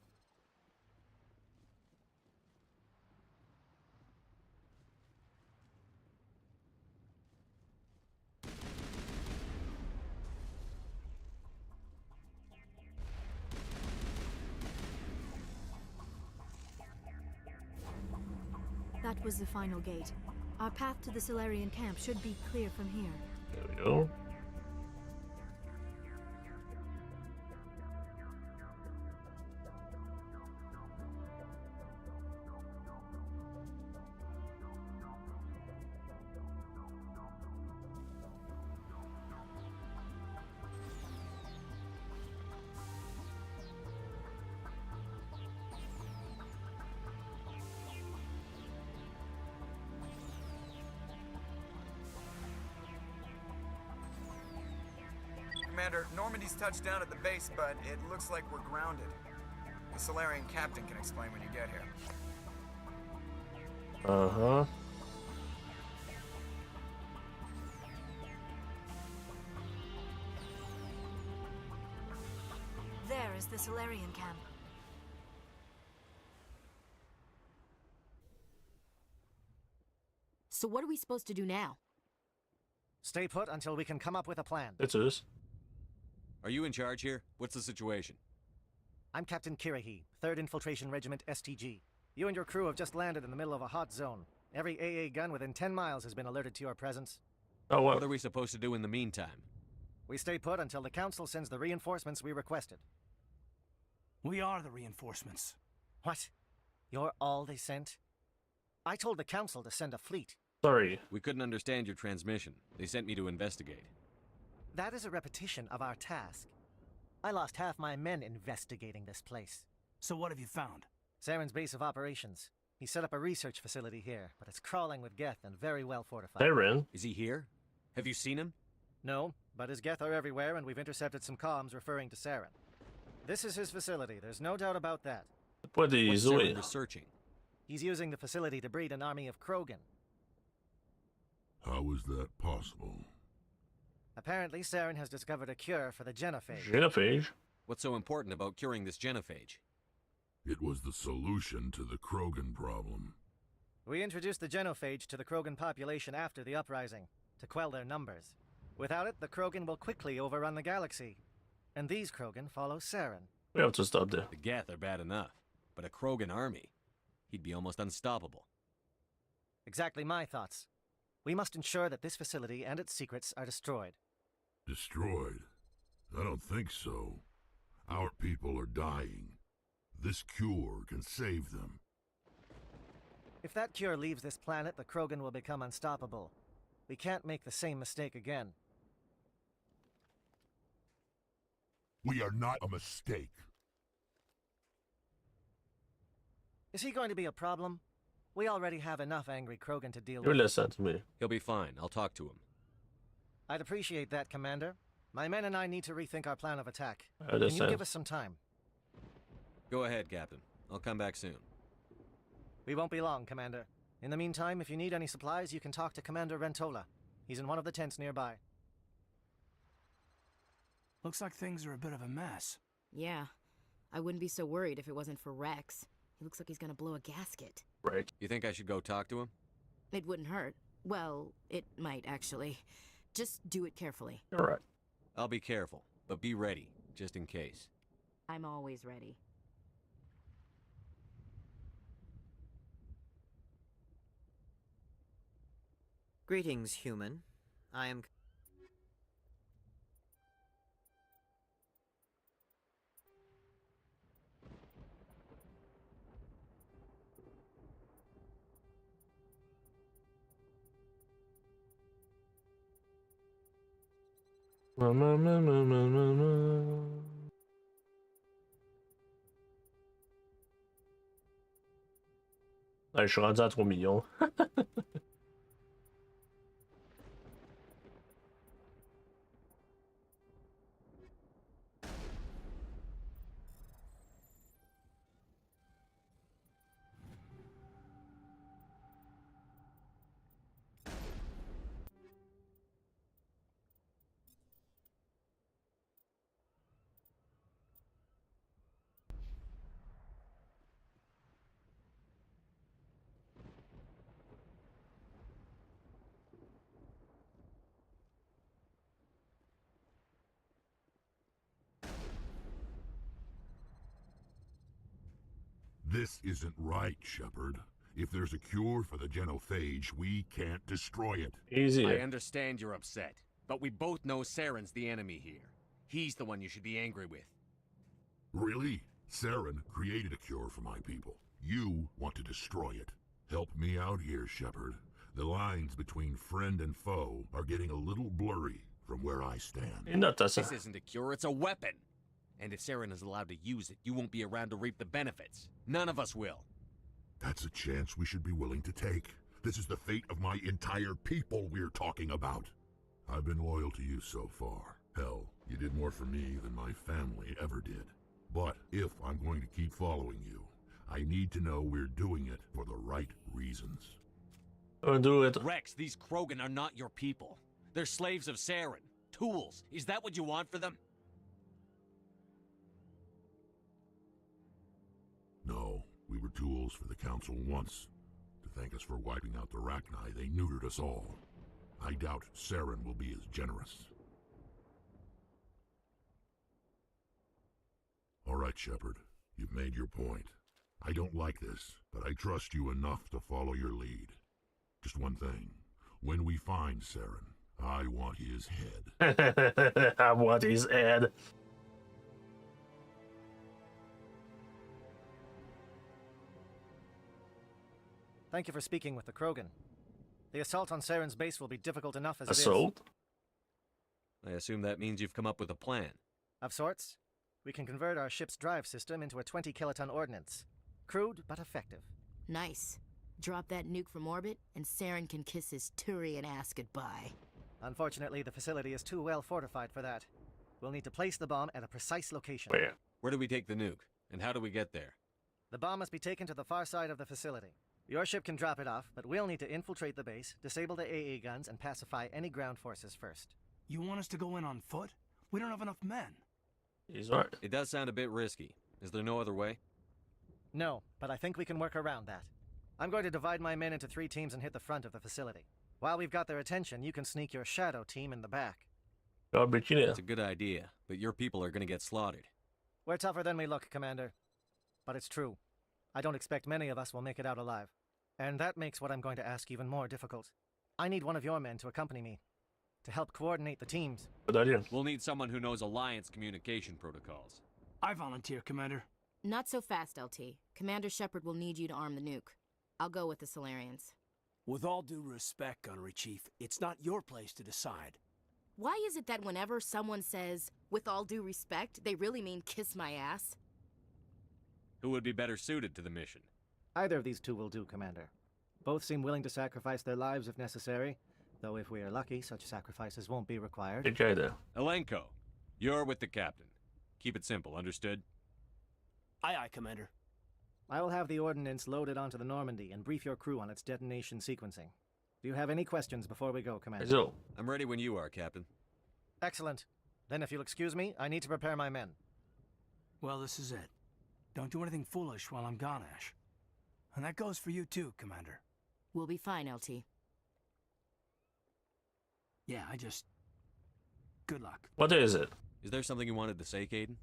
That was the final gate. Our path to the Solarian camp should be clear from here. There we go. Commander, Normandy's touched down at the base, but it looks like we're grounded. The Solarian captain can explain when you get here. Uh-huh. There is the Solarian camp. So what are we supposed to do now? Stay put until we can come up with a plan. It is. Are you in charge here? What's the situation? I'm Captain Kirahi, 3rd Infiltration Regiment STG. You and your crew have just landed in the middle of a hot zone. Every AA gun within 10 miles has been alerted to your presence. Oh, what are we supposed to do in the meantime? We stay put until the Council sends the reinforcements we requested. We are the reinforcements. What? You're all they sent? I told the Council to send a fleet. Sorry. We couldn't understand your transmission. They sent me to investigate. That is a repetition of our task. I lost half my men investigating this place. So what have you found? Saren's base of operations. He set up a research facility here, but it's crawling with Geth and very well fortified. Saren? Is he here? Have you seen him? No, but his Geth are everywhere and we've intercepted some comms referring to Saren. This is his facility, there's no doubt about that. What's Saren researching? He's using the facility to breed an army of Krogan. How is that possible? Apparently, Saren has discovered a cure for the genophage. Genophage? What's so important about curing this genophage? It was the solution to the Krogan problem. We introduced the genophage to the Krogan population after the uprising, to quell their numbers. Without it, the Krogan will quickly overrun the galaxy. And these Krogan follow Saren. We have to stop there. The Geth are bad enough, but a Krogan army? He'd be almost unstoppable. Exactly my thoughts. We must ensure that this facility and its secrets are destroyed. Destroyed? I don't think so. Our people are dying. This cure can save them. If that cure leaves this planet, the Krogan will become unstoppable. We can't make the same mistake again. We are not a mistake. Is he going to be a problem? We already have enough angry Krogan to deal You with. listen to me. He'll be fine. I'll talk to him. I'd appreciate that, Commander. My men and I need to rethink our plan of attack. I Can you understand. give us some time? Go ahead, Captain. I'll come back soon. We won't be long, Commander. In the meantime, if you need any supplies, you can talk to Commander Rentola. He's in one of the tents nearby. Looks like things are a bit of a mess. Yeah. I wouldn't be so worried if it wasn't for Rex. He looks like he's gonna blow a gasket. Right. You think I should go talk to him? It wouldn't hurt. Well, it might, actually. Just do it carefully. Alright. I'll be careful. but be ready, just in case. I'm always ready. Greetings, human. I am... Ouais, je suis rendu à 3 millions. This isn't right, Shepard. If there's a cure for the genophage, we can't destroy it. Easy. I understand you're upset, but we both know Saren's the enemy here. He's the one you should be angry with. Really? Saren created a cure for my people. You want to destroy it. Help me out here, Shepard. The lines between friend and foe are getting a little blurry from where I stand. This isn't a cure, it's a weapon. And if Saren is allowed to use it, you won't be around to reap the benefits. None of us will. That's a chance we should be willing to take. This is the fate of my entire people we're talking about. I've been loyal to you so far. Hell, you did more for me than my family ever did. But if I'm going to keep following you, I need to know we're doing it for the right reasons. Do it. Rex, these Krogan are not your people. They're slaves of Saren. Tools. Is that what you want for them? No, we were tools for the Council once. To thank us for wiping out the Rachni, they neutered us all. I doubt Saren will be as generous. All right, Shepard. You've made your point. I don't like this, but I trust you enough to follow your lead. Just one thing. When we find Saren, I want his head. I want his head. Thank you for speaking with the Krogan. The assault on Saren's base will be difficult enough as Assault? I assume that means you've come up with a plan. Of sorts. We can convert our ship's drive system into a 20-kiloton ordnance. Crude, but effective. Nice. Drop that nuke from orbit, and Saren can kiss his Turian ass goodbye. Unfortunately, the facility is too well fortified for that. We'll need to place the bomb at a precise location. Where do we take the nuke? And how do we get there? The bomb must be taken to the far side of the facility. Your ship can drop it off, but we'll need to infiltrate the base, disable the AA guns, and pacify any ground forces first. You want us to go in on foot? We don't have enough men. He's right. It does sound a bit risky. Is there no other way? No, but I think we can work around that. I'm going to divide my men into 3 teams and hit the front of the facility. While we've got their attention, you can sneak your shadow team in the back. That's a good idea, but your people are going to get slaughtered. We're tougher than we look, Commander. But it's true. I don't expect many of us will make it out alive. And that makes what I'm going to ask even more difficult. I need one of your men to accompany me, to help coordinate the teams. Good idea. We'll need someone who knows Alliance communication protocols. I volunteer, Commander. Not so fast, LT. Commander Shepard will need you to arm the nuke. I'll go with the Solarians. With all due respect, Gunnery Chief, it's not your place to decide. Why is it that whenever someone says, with all due respect, they really mean kiss my ass? Who would be better suited to the mission? Either of these 2 will do, Commander. Both seem willing to sacrifice their lives if necessary, though if we are lucky, such sacrifices won't be required. Okay, then. Elenko, you're with the captain. Keep it simple, understood? Aye, aye, Commander. I will have the ordnance loaded onto the Normandy and brief your crew on its detonation sequencing. Do you have any questions before we go, Commander? I'm ready when you are, Captain. Excellent. Then if you'll excuse me, I need to prepare my men. Well, this is it. Don't do anything foolish while I'm gone, Ash. And that goes for you too, Commander. We'll be fine, LT. Yeah, good luck. What is it? Is there something you wanted to say, Caden?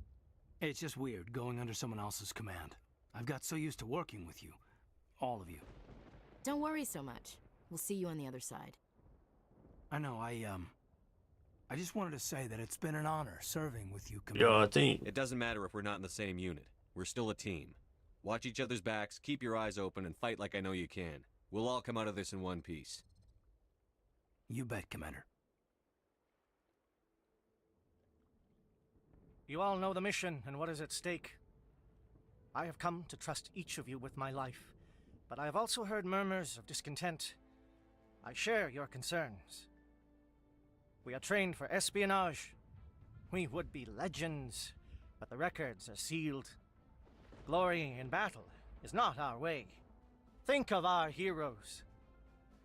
It's just weird going under someone else's command. I've got so used to working with you. All of you. Don't worry so much. We'll see you on the other side. I know, I just wanted to say that it's been an honor serving with you, Commander. Yeah, I think... It doesn't matter if we're not in the same unit. We're still a team. Watch each other's backs, keep your eyes open, and fight like I know you can. We'll all come out of this in one piece. You bet, Commander. You all know the mission and what is at stake. I have come to trust each of you with my life, but I have also heard murmurs of discontent. I share your concerns. We are trained for espionage. We would be legends, but the records are sealed. Glory in battle is not our way. Think of our heroes.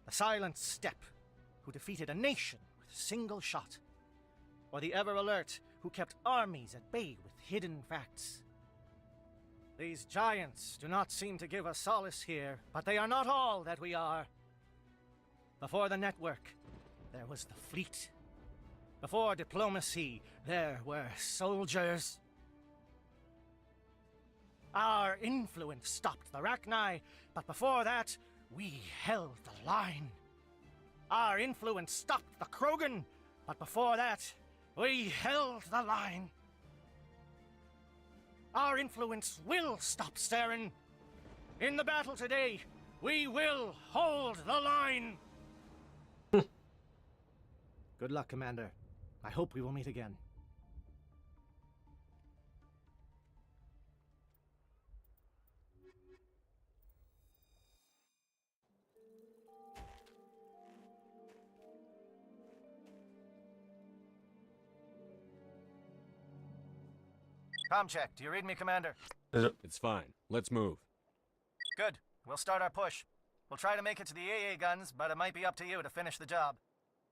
The Silent Steppe, who defeated a nation with a single shot. Or the Ever Alert, who kept armies at bay with hidden facts. These giants do not seem to give us solace here, but they are not all that we are. Before the network, there was the fleet. Before diplomacy, there were soldiers. Our influence stopped the Rachni, but before that, we held the line. Our influence stopped the Krogan, but before that, we held the line. Our influence will stop Saren. In the battle today, we will hold the line. Good luck, Commander. I hope we will meet again. Com check. Do you read me, Commander? It's fine. Let's move. Good. We'll start our push. We'll try to make it to the AA guns, but it might be up to you to finish the job.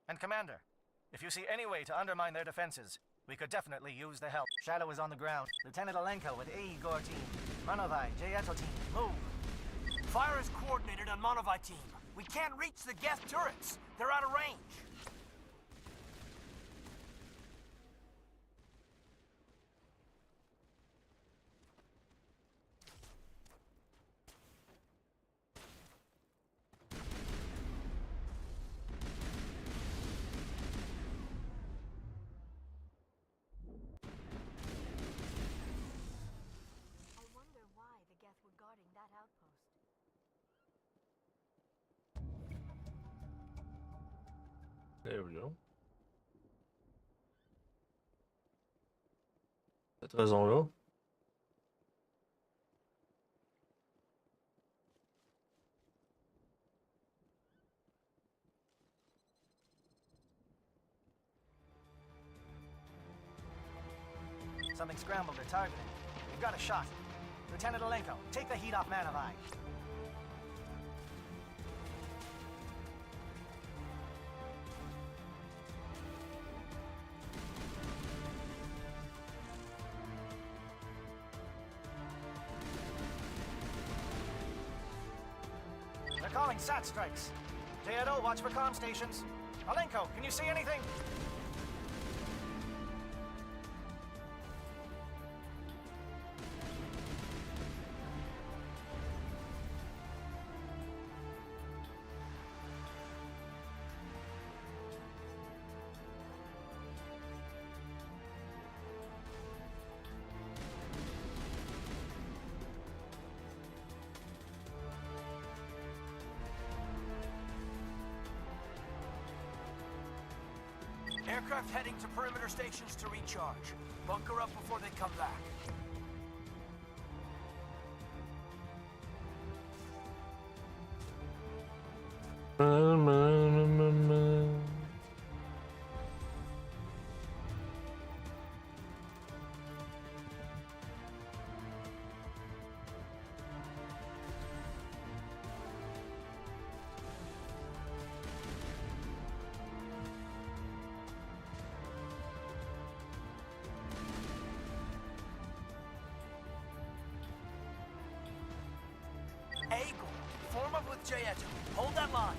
And Commander, if you see any way to undermine their defenses, we could definitely use the help. Shadow is on the ground. Lieutenant Alenko with AE Gore team. Manovai, Jayeto team, move. Fire is coordinated on Manovai team. We can't reach the Geth turrets. They're out of range. There we go. Cette raison-là. Something scrambled or targeted. We've got a shot. Lieutenant Alenko, take the heat off Manovai. They're calling SAT strikes. Jayeto, watch for comm stations. Alenko, can you see anything? Aircraft heading to perimeter stations to recharge. Bunker up before they come back. Eagle, form up with Jayeto. Hold that line.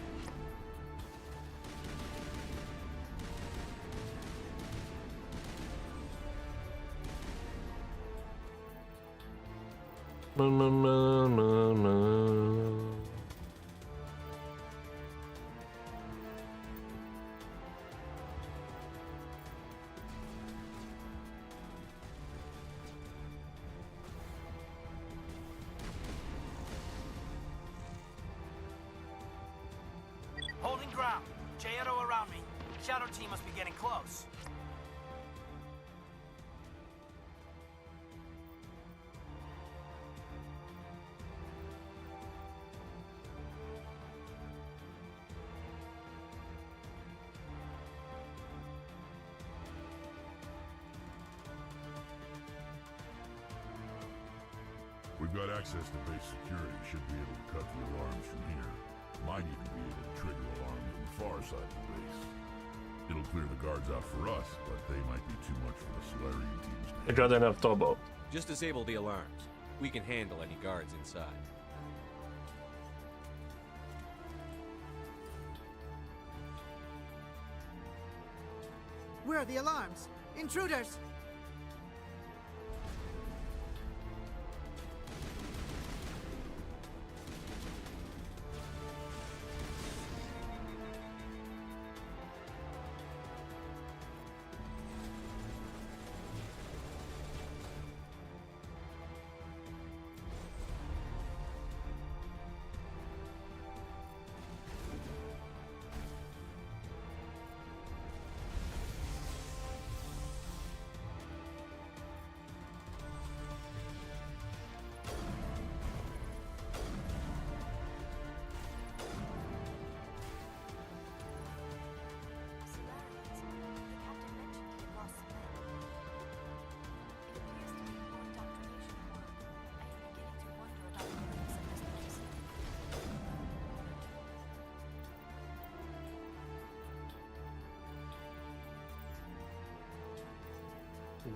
Holding ground. J-Edo around me. Shadow team must be getting close. We've got access to base security. Should be able to cut the alarms from here. Might even be able to trigger alarms on the far side of the base. It'll clear the guards out for us, but they might be too much for the Solarian teams. I got enough turbo. Just disable the alarms. We can handle any guards inside. Where are the alarms? Intruders!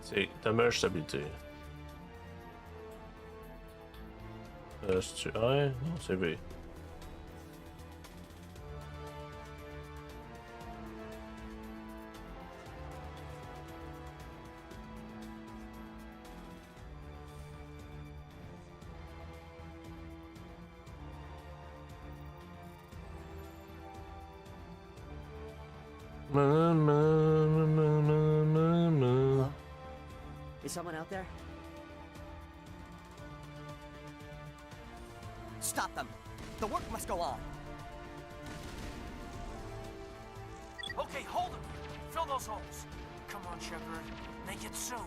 C'est dommage stabilité. C'est-tu A? Non, c'est B. Hello? Is someone out there? Stop them. The work must go on. Okay, hold them. Fill those holes. Come on, Shepard. Make it soon.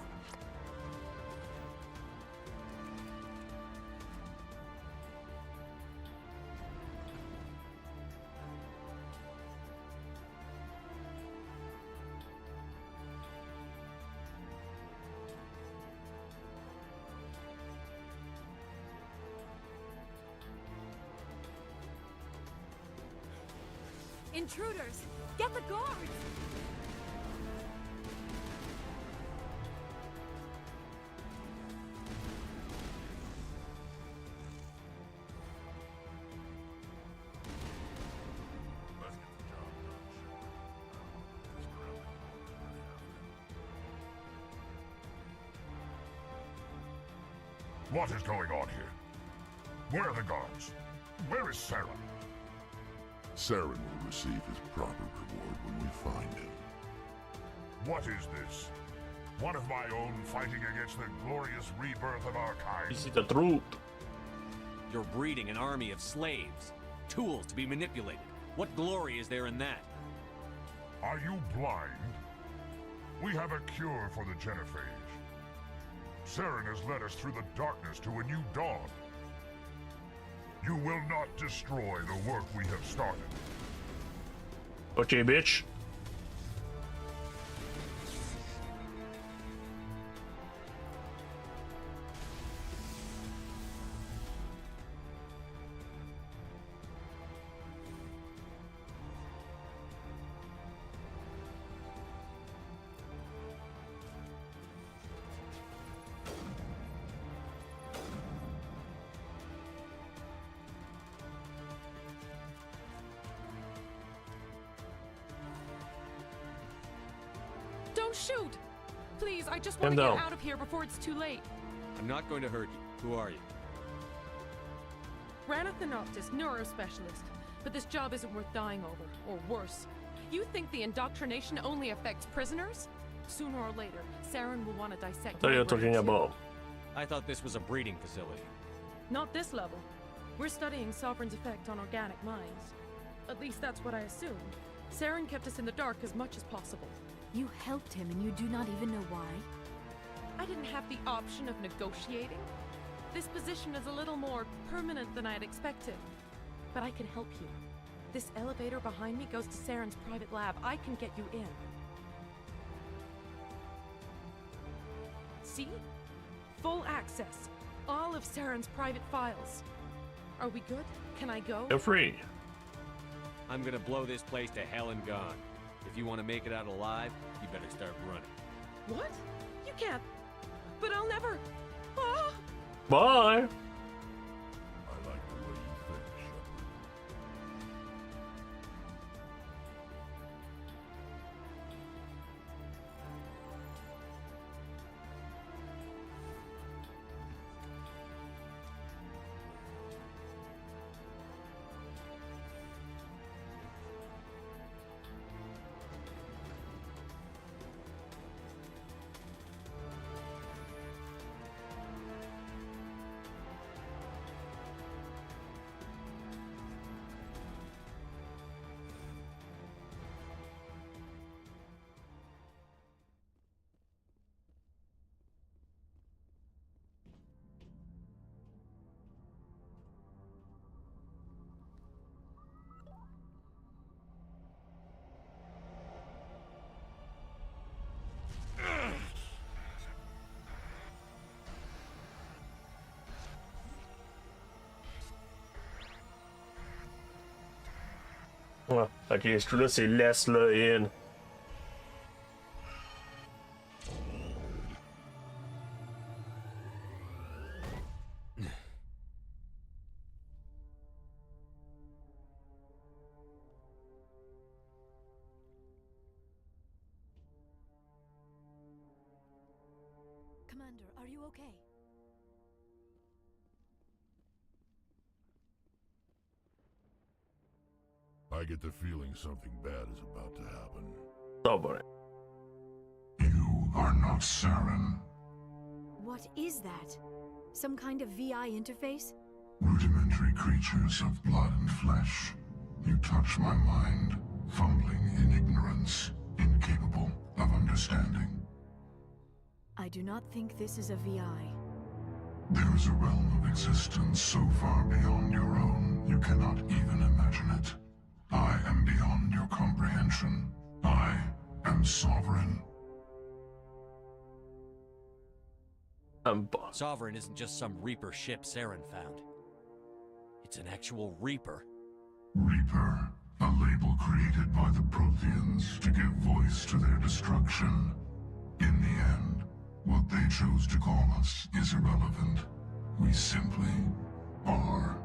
Intruders! Get the guards! What is going on here? Where are the guards? Where is Saren? Saren will receive his proper reward when we find him. What is this? One of my own fighting against the glorious rebirth of our kind? Ici the truth. You're breeding an army of slaves. Tools to be manipulated. What glory is there in that? Are you blind? We have a cure for the genophage. Saren has led us through the darkness to a new dawn. You will not destroy the work we have started. Okay, bitch. Don't shoot! Please, I just want to get out of here before it's too late. I'm not going to hurt you. Who are you? Ran a Thanoptis, neurospecialist. But this job isn't worth dying over, or worse. You think the indoctrination only affects prisoners? Sooner or later, Saren will want to dissect. I thought you were talking about. I thought this was a breeding facility. Not this level. We're studying Sovereign's effect on organic minds. At least that's what I assumed. Saren kept us in the dark as much as possible. You helped him and you do not even know why? I didn't have the option of negotiating. This position is a little more permanent than I had expected. But I can help you. This elevator behind me goes to Saren's private lab. I can get you in. See? Full access. All of Saren's private files. Are we good? Can I go? You're free. I'm gonna blow this place to hell and gone. If you want to make it out alive, you better start running. What? You can't. But I'll never. Ah! Bye. Ouais. Ok, ce trou-là, c'est laisse-le in. Commander, are you okay? I get the feeling something bad is about to happen. Oh boy. You are not Saren. What is that? Some kind of VI interface? Rudimentary creatures of blood and flesh. You touch my mind, fumbling in ignorance, incapable of understanding. I do not think this is a VI. There is a realm of existence so far beyond your own, you cannot even imagine it. I am beyond your comprehension. I am sovereign. Sovereign isn't just some Reaper ship Saren found. It's an actual Reaper. Reaper, a label created by the Protheans to give voice to their destruction. In the end, what they chose to call us is irrelevant. We simply are.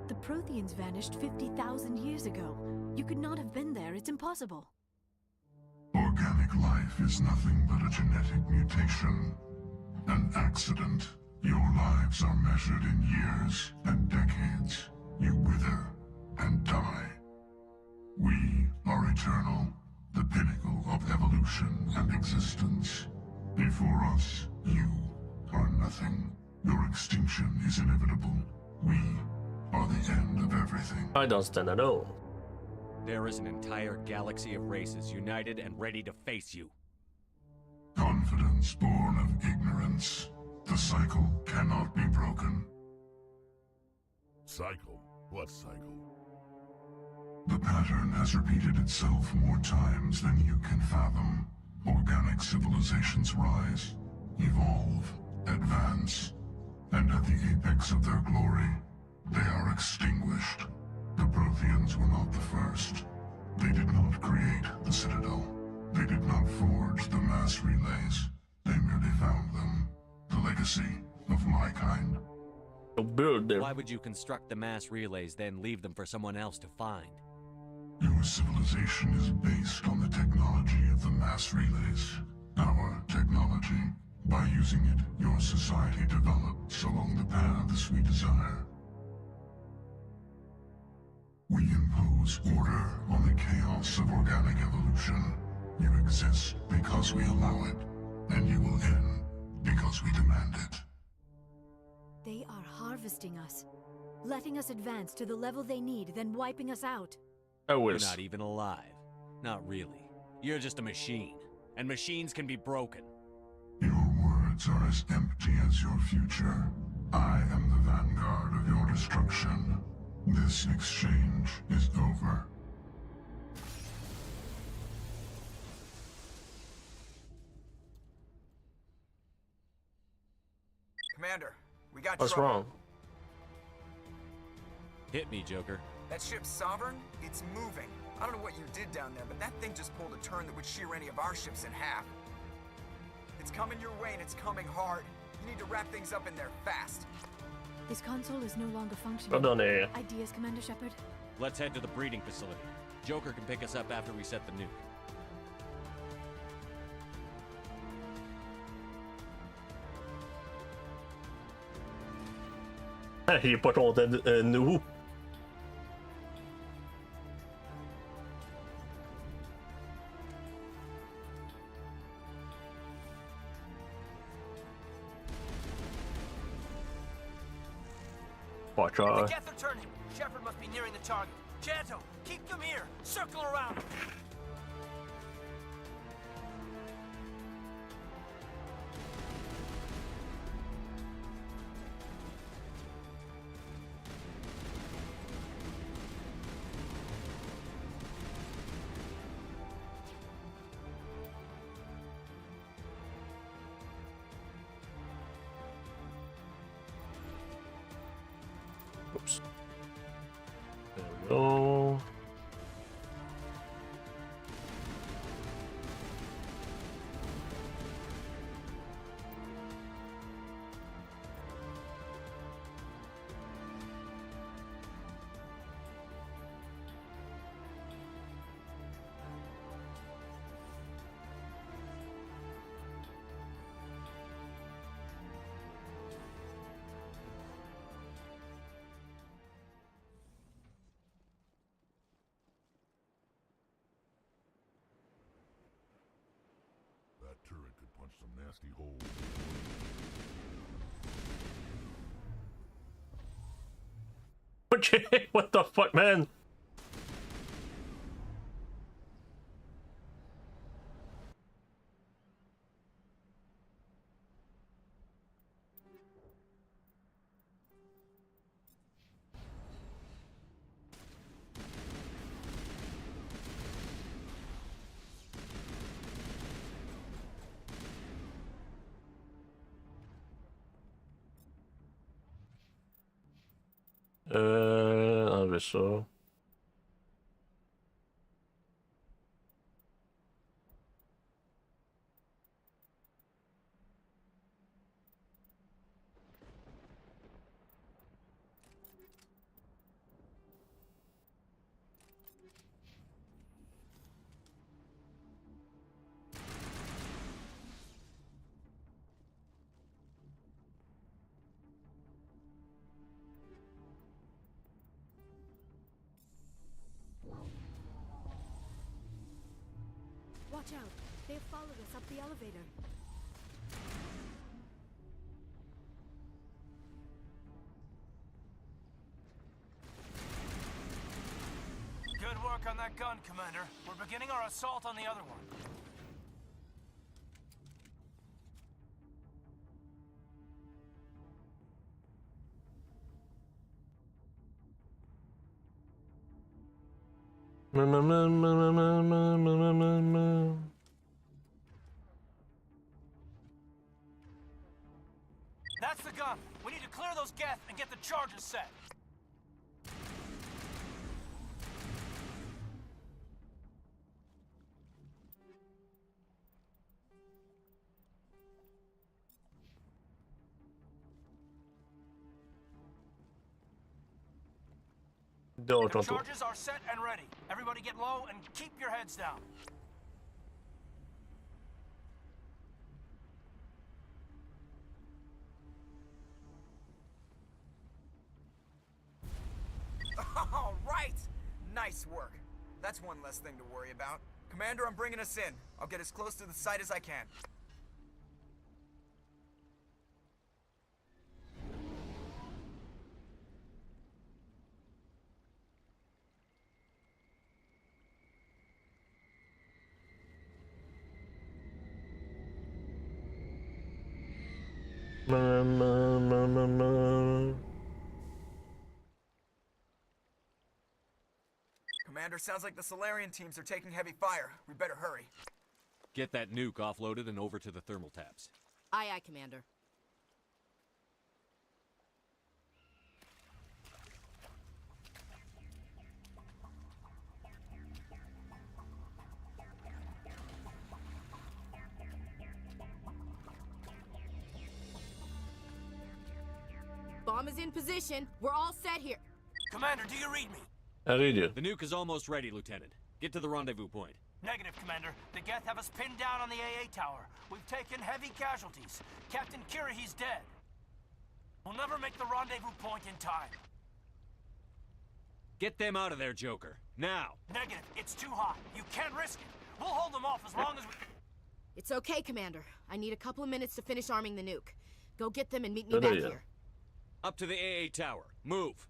The Protheans vanished 50,000 years ago. You could not have been there. It's impossible. Organic life is nothing but a genetic mutation. An accident. Your lives are measured in years and decades. You wither and die. We are eternal, the pinnacle of evolution and existence. Before us, you are nothing. Your extinction is inevitable. We are the end of everything. I don't stand at all. There is an entire galaxy of races united and ready to face you. Confidence born of ignorance. The cycle cannot be broken. Cycle? What cycle? The pattern has repeated itself more times than you can fathom. Organic civilizations rise, evolve, advance, and at the apex of their glory, they are extinguished. The Protheans were not the first. They did not create the Citadel. They did not forge the mass relays. They merely found them. The legacy of my kind. Build them. Why would you construct the mass relays, then leave them for someone else to find? Your civilization is based on the technology of the mass relays. Our technology. By using it, your society develops along the paths we desire. We impose order on the chaos of organic evolution. You exist because we allow it, and you will end because we demand it. They are harvesting us, letting us advance to the level they need, then wiping us out. You're not even alive. Not really. You're just a machine. And machines can be broken. Your words are as empty as your future. I am the vanguard of your destruction. This exchange is over. Commander, we got What's trouble. wrong? Hit me, Joker. That ship's Sovereign? It's moving. I don't know what you did down there, but that thing just pulled a turn that would shear any of our ships in half. It's coming your way and it's coming hard. You need to wrap things up in there fast. This console is no longer functioning. Well done, area. Ideas, Commander Shepard? Let's head to the breeding facility. Joker can pick us up after we set the nuke. Il est pas content de nous. Watch The out. Geth are turning. Shepard must be nearing the target. Janto, keep them here. Circle around. Oops. There we go. That turret could punch some nasty holes. What the fuck, man? Enlever ça. Watch out. They have followed us up the elevator. Good work on that gun, Commander. We're beginning our assault on the other one. That's the gun. We need to clear those Geth and get the charges set. The charges are set and ready. Everybody get low and keep your heads down. All right! Nice work. That's one less thing to worry about. Commander, I'm bringing us in. I'll get as close to the site as I can. Commander, sounds like the Solarian teams are taking heavy fire. We better hurry. Get that nuke offloaded and over to the thermal taps. Aye, aye, Commander. Bomb is in position. We're all set here. Commander, do you read me? I read you. The nuke is almost ready, Lieutenant. Get to the rendezvous point. Negative, Commander. The Geth have us pinned down on the AA tower. We've taken heavy casualties. Captain Kirihi's dead. We'll never make the rendezvous point in time. Get them out of there, Joker. Now! Negative. It's too hot. You can't risk it. We'll hold them off as long as we... It's okay, Commander. I need a couple of minutes to finish arming the nuke. Go get them and meet me back here. Up to the AA tower. Move!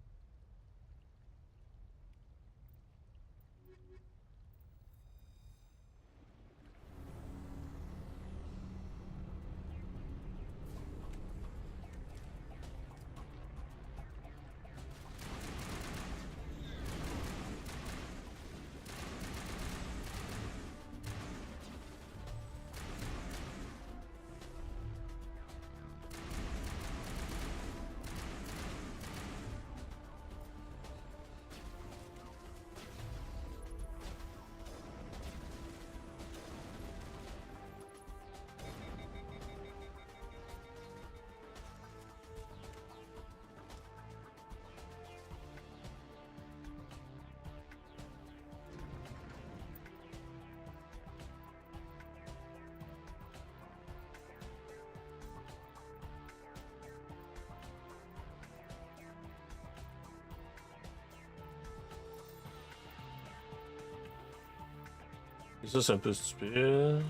Et ça, c'est un peu stupide.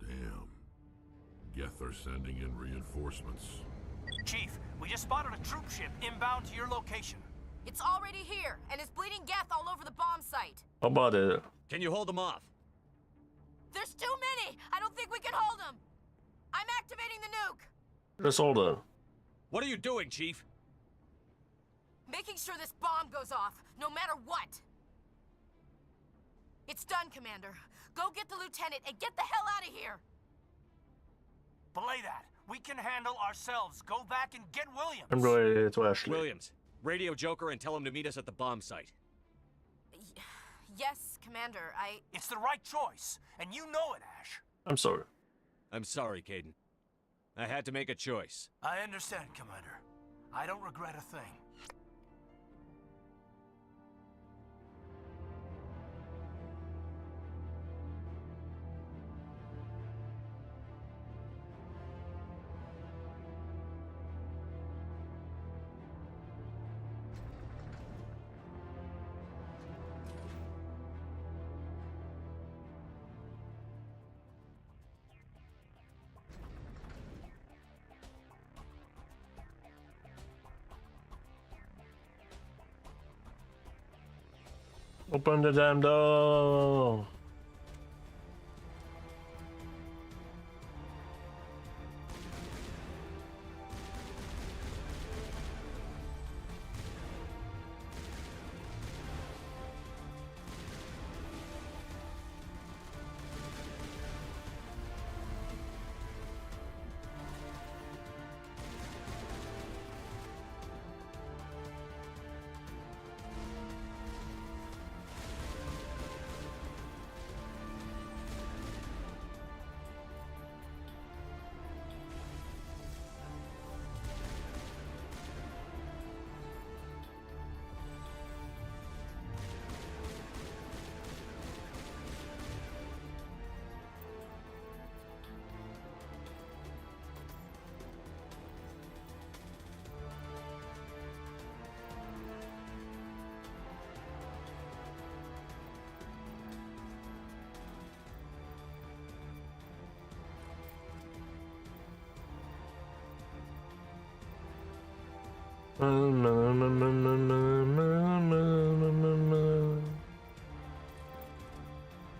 Damn. Geth are sending in reinforcements. Chief, we just spotted a troop ship inbound to your location. It's already here, and it's bleeding Geth all over the bomb site. How about it? Can you hold them off? There's too many! I don't think we can hold them! I'm activating the nuke! Just hold on. What are you doing, Chief? Making sure this bomb goes off, no matter what! It's done, Commander. Go get the lieutenant and get the hell out of here! Belay that. We can handle ourselves. Go back and get Williams. I'm going to Ashley. Williams, radio Joker and tell him to meet us at the bomb site. Yes, Commander, It's the right choice, and you know it, Ash. I'm sorry. I'm sorry, Caden. I had to make a choice. I understand, Commander. I don't regret a thing. Open the damn door.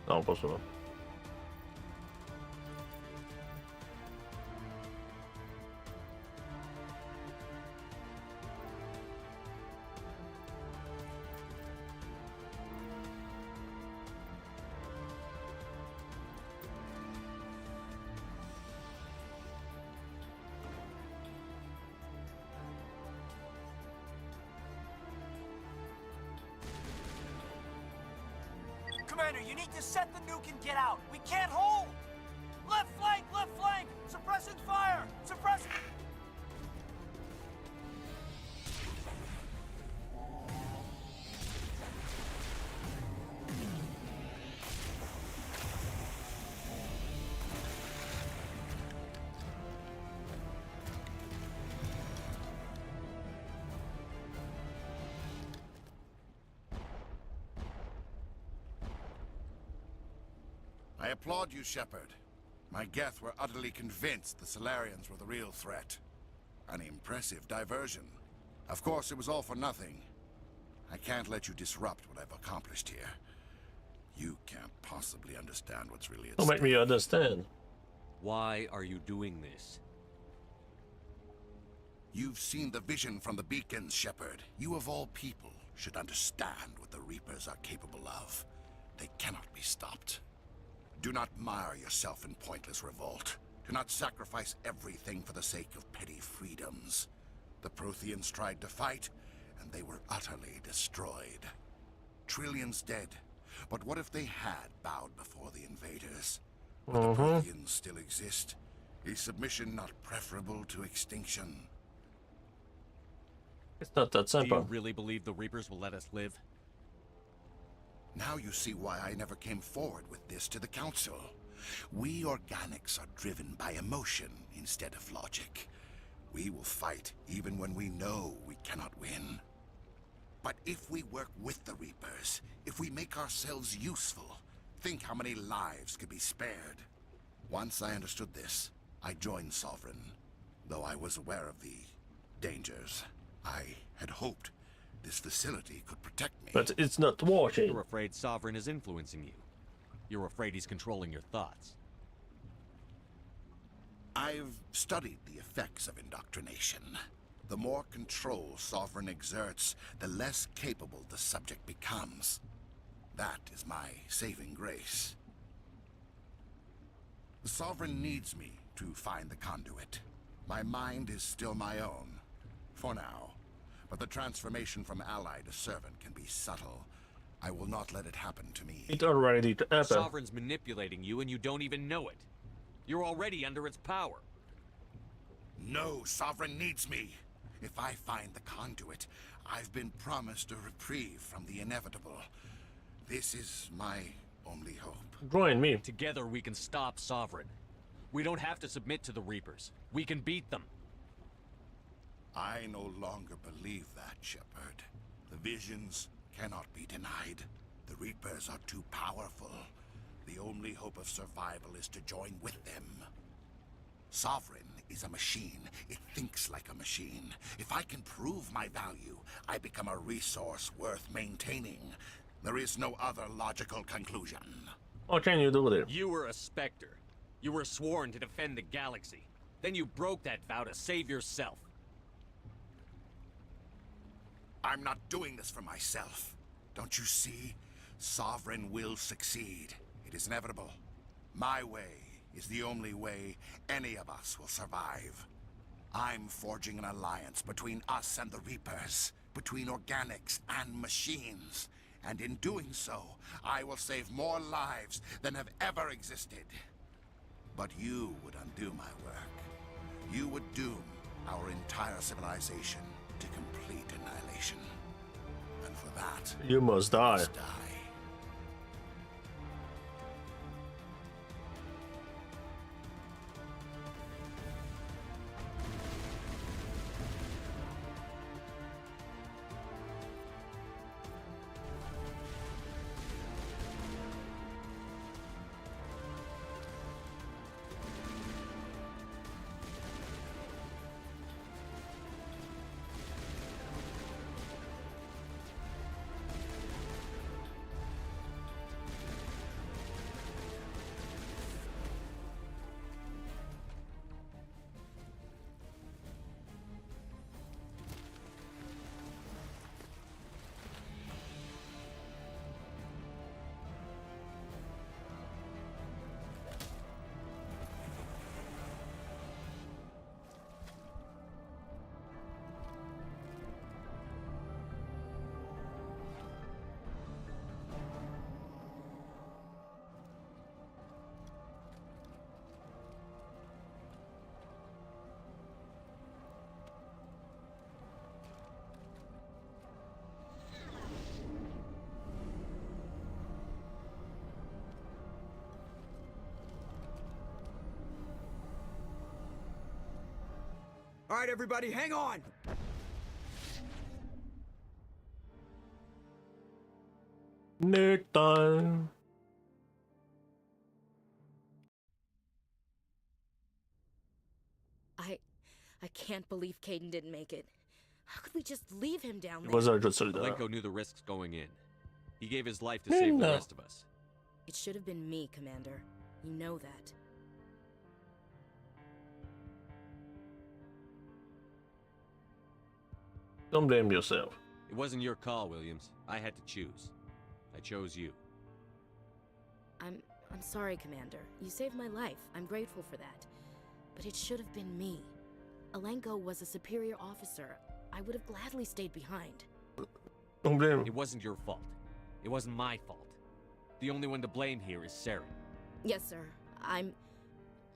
Non, pas ça. Commander, you need to set the nuke and get out. We can't hold! Left flank! Left flank! Suppressing fire! Suppressing... I applaud you, Shepard. My Geth were utterly convinced the Solarians were the real threat. An impressive diversion. Of course, it was all for nothing. I can't let you disrupt what I've accomplished here. You can't possibly understand what's really at Don't make me understand. Why are you doing this? You've seen the vision from the beacons, Shepard. You of all people should understand what the Reapers are capable of. They cannot be stopped. Do not mire yourself in pointless revolt. Do not sacrifice everything for the sake of petty freedoms. The Protheans tried to fight, and they were utterly destroyed. Trillions dead. But what if they had bowed before the invaders? Would the Protheans still exist? Is submission not preferable to extinction? It's not that simple. Do you really believe the Reapers will let us live? Now you see why I never came forward with this to the Council. We organics are driven by emotion instead of logic. We will fight even when we know we cannot win. But if we work with the Reapers, if we make ourselves useful, think how many lives could be spared. Once I understood this, I joined Sovereign. Though I was aware of the dangers, I had hoped this facility could protect me. But it's not working. You're afraid Sovereign is influencing you. You're afraid he's controlling your thoughts. I've studied the effects of indoctrination. The more control Sovereign exerts, the less capable the subject becomes. That is my saving grace. The Sovereign needs me to find the conduit. My mind is still my own, for now. But the transformation from ally to servant can be subtle. I will not let it happen to me. It already happened. Sovereign's manipulating you and you don't even know it. You're already under its power. No, Sovereign needs me. If I find the conduit, I've been promised a reprieve from the inevitable. This is my only hope. Join me. Together we can stop Sovereign. We don't have to submit to the Reapers. We can beat them. I no longer believe that, Shepard. The visions cannot be denied. The Reapers are too powerful. The only hope of survival is to join with them. Sovereign is a machine. It thinks like a machine. If I can prove my value, I become a resource worth maintaining. There is no other logical conclusion. What can you do with it? You were a Spectre. You were sworn to defend the galaxy. Then you broke that vow to save yourself. I'm not doing this for myself. Don't you see? Sovereign will succeed. It is inevitable. My way is the only way any of us will survive. I'm forging an alliance between us and the Reapers, between organics and machines. And in doing so, I will save more lives than have ever existed. But you would undo my work. You would doom our entire civilization to complete annihilation. And for that, you must die. All right, everybody, hang on! Nerd time. I can't believe Caden didn't make it. How could we just leave him down there? Malenko knew the risks going in. He gave his life to save the rest of us. It should have been me, Commander. You know that. Don't blame yourself. It wasn't your call, Williams. I had to choose. I chose you. I'm sorry, Commander. You saved my life. I'm grateful for that. But it should have been me. Malenko was a superior officer. I would have gladly stayed behind. Don't blame him. It wasn't your fault. It wasn't my fault. The only one to blame here is Saren. Yes, sir.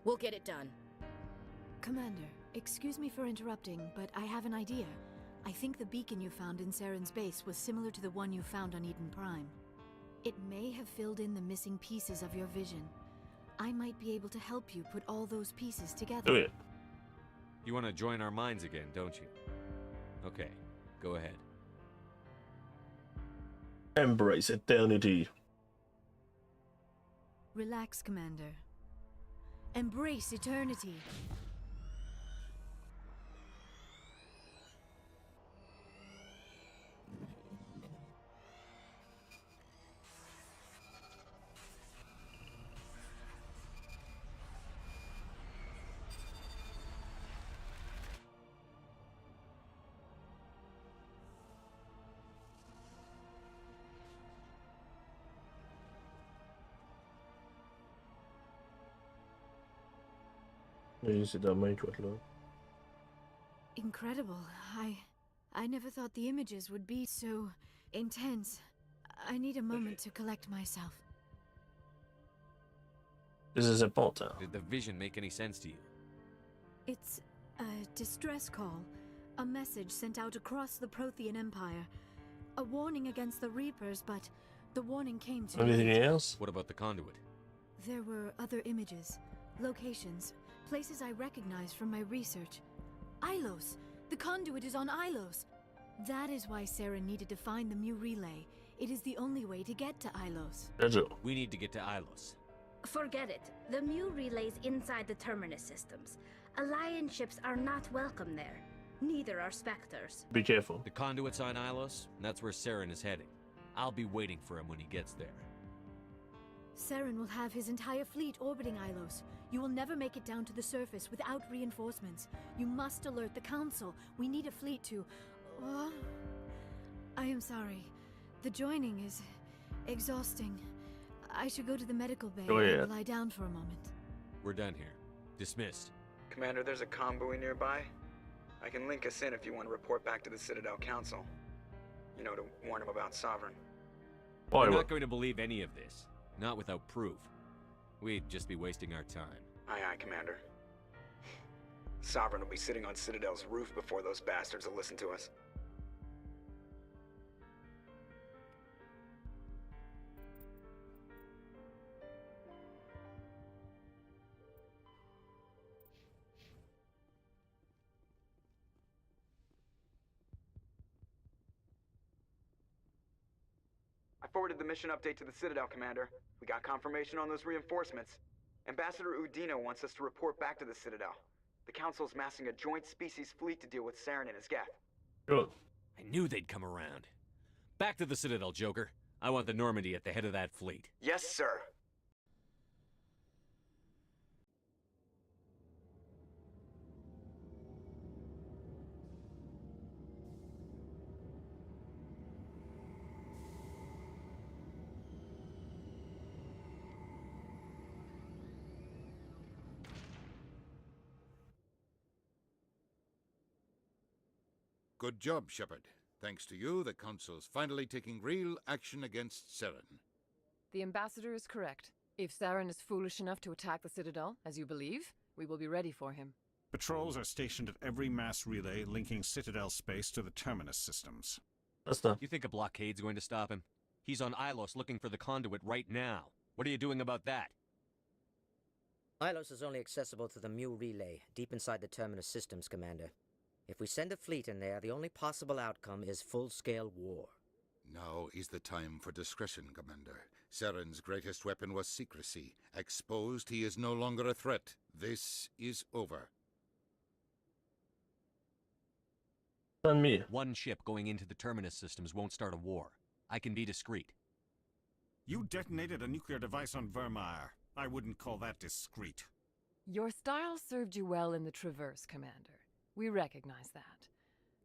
We'll get it done. Commander, excuse me for interrupting, but I have an idea. I think the beacon you found in Saren's base was similar to the one you found on Eden Prime. It may have filled in the missing pieces of your vision. I might be able to help you put all those pieces together. Do it. You want to join our minds again, don't you? Okay, go ahead. Embrace eternity. Relax, Commander. Embrace eternity. Oui, c'est dommage, toi, là. Incredible. I never thought the images would be so intense. I need a moment to collect myself. This is important. Did the vision make any sense to you? It's a distress call. A message sent out across the Prothean Empire. A warning against the Reapers, but the warning came too late. Anything else? What about the conduit? There were other images, locations, places I recognized from my research. Ilos! The conduit is on Ilos! That is why Saren needed to find the Mu relay. It is the only way to get to Ilos. We need to get to Ilos. Forget it. The Mu relay's inside the Terminus systems. Alliance ships are not welcome there. Neither are Spectres. Be careful. The conduit's on Ilos, and that's where Saren is heading. I'll be waiting for him when he gets there. Saren will have his entire fleet orbiting Ilos. You will never make it down to the surface without reinforcements. You must alert the Council. We need a fleet to... Oh, I am sorry. The joining is exhausting. I should go to the medical bay and lie down for a moment. We're done here. Dismissed. Commander, there's a convoy nearby. I can link us in if you want to report back to the Citadel Council. You know, to warn them about Sovereign. We're not going to believe any of this. Not without proof. We'd just be wasting our time. Aye, aye, Commander. Sovereign will be sitting on Citadel's roof before those bastards will listen to us. I forwarded the mission update to the Citadel, Commander. We got confirmation on those reinforcements. Ambassador Udino wants us to report back to the Citadel. The Council's massing a joint species fleet to deal with Saren and his Geth. I knew they'd come around. Back to the Citadel, Joker. I want the Normandy at the head of that fleet. Yes, sir. Good job, Shepard. Thanks to you, the Council's finally taking real action against Saren. The Ambassador is correct. If Saren is foolish enough to attack the Citadel, as you believe, we will be ready for him. Patrols are stationed at every mass relay linking Citadel space to the Terminus systems. You think a blockade's going to stop him? He's on Ilos looking for the conduit right now. What are you doing about that? Ilos is only accessible to the Mu relay, deep inside the Terminus systems, Commander. If we send a fleet in there, the only possible outcome is full-scale war. Now is the time for discretion, Commander. Saren's greatest weapon was secrecy. Exposed, he is no longer a threat. This is over. On me. One ship going into the terminus systems won't start a war. I can be discreet. You detonated a nuclear device on Vermeer. I wouldn't call that discreet. Your style served you well in the Traverse, Commander. We recognize that.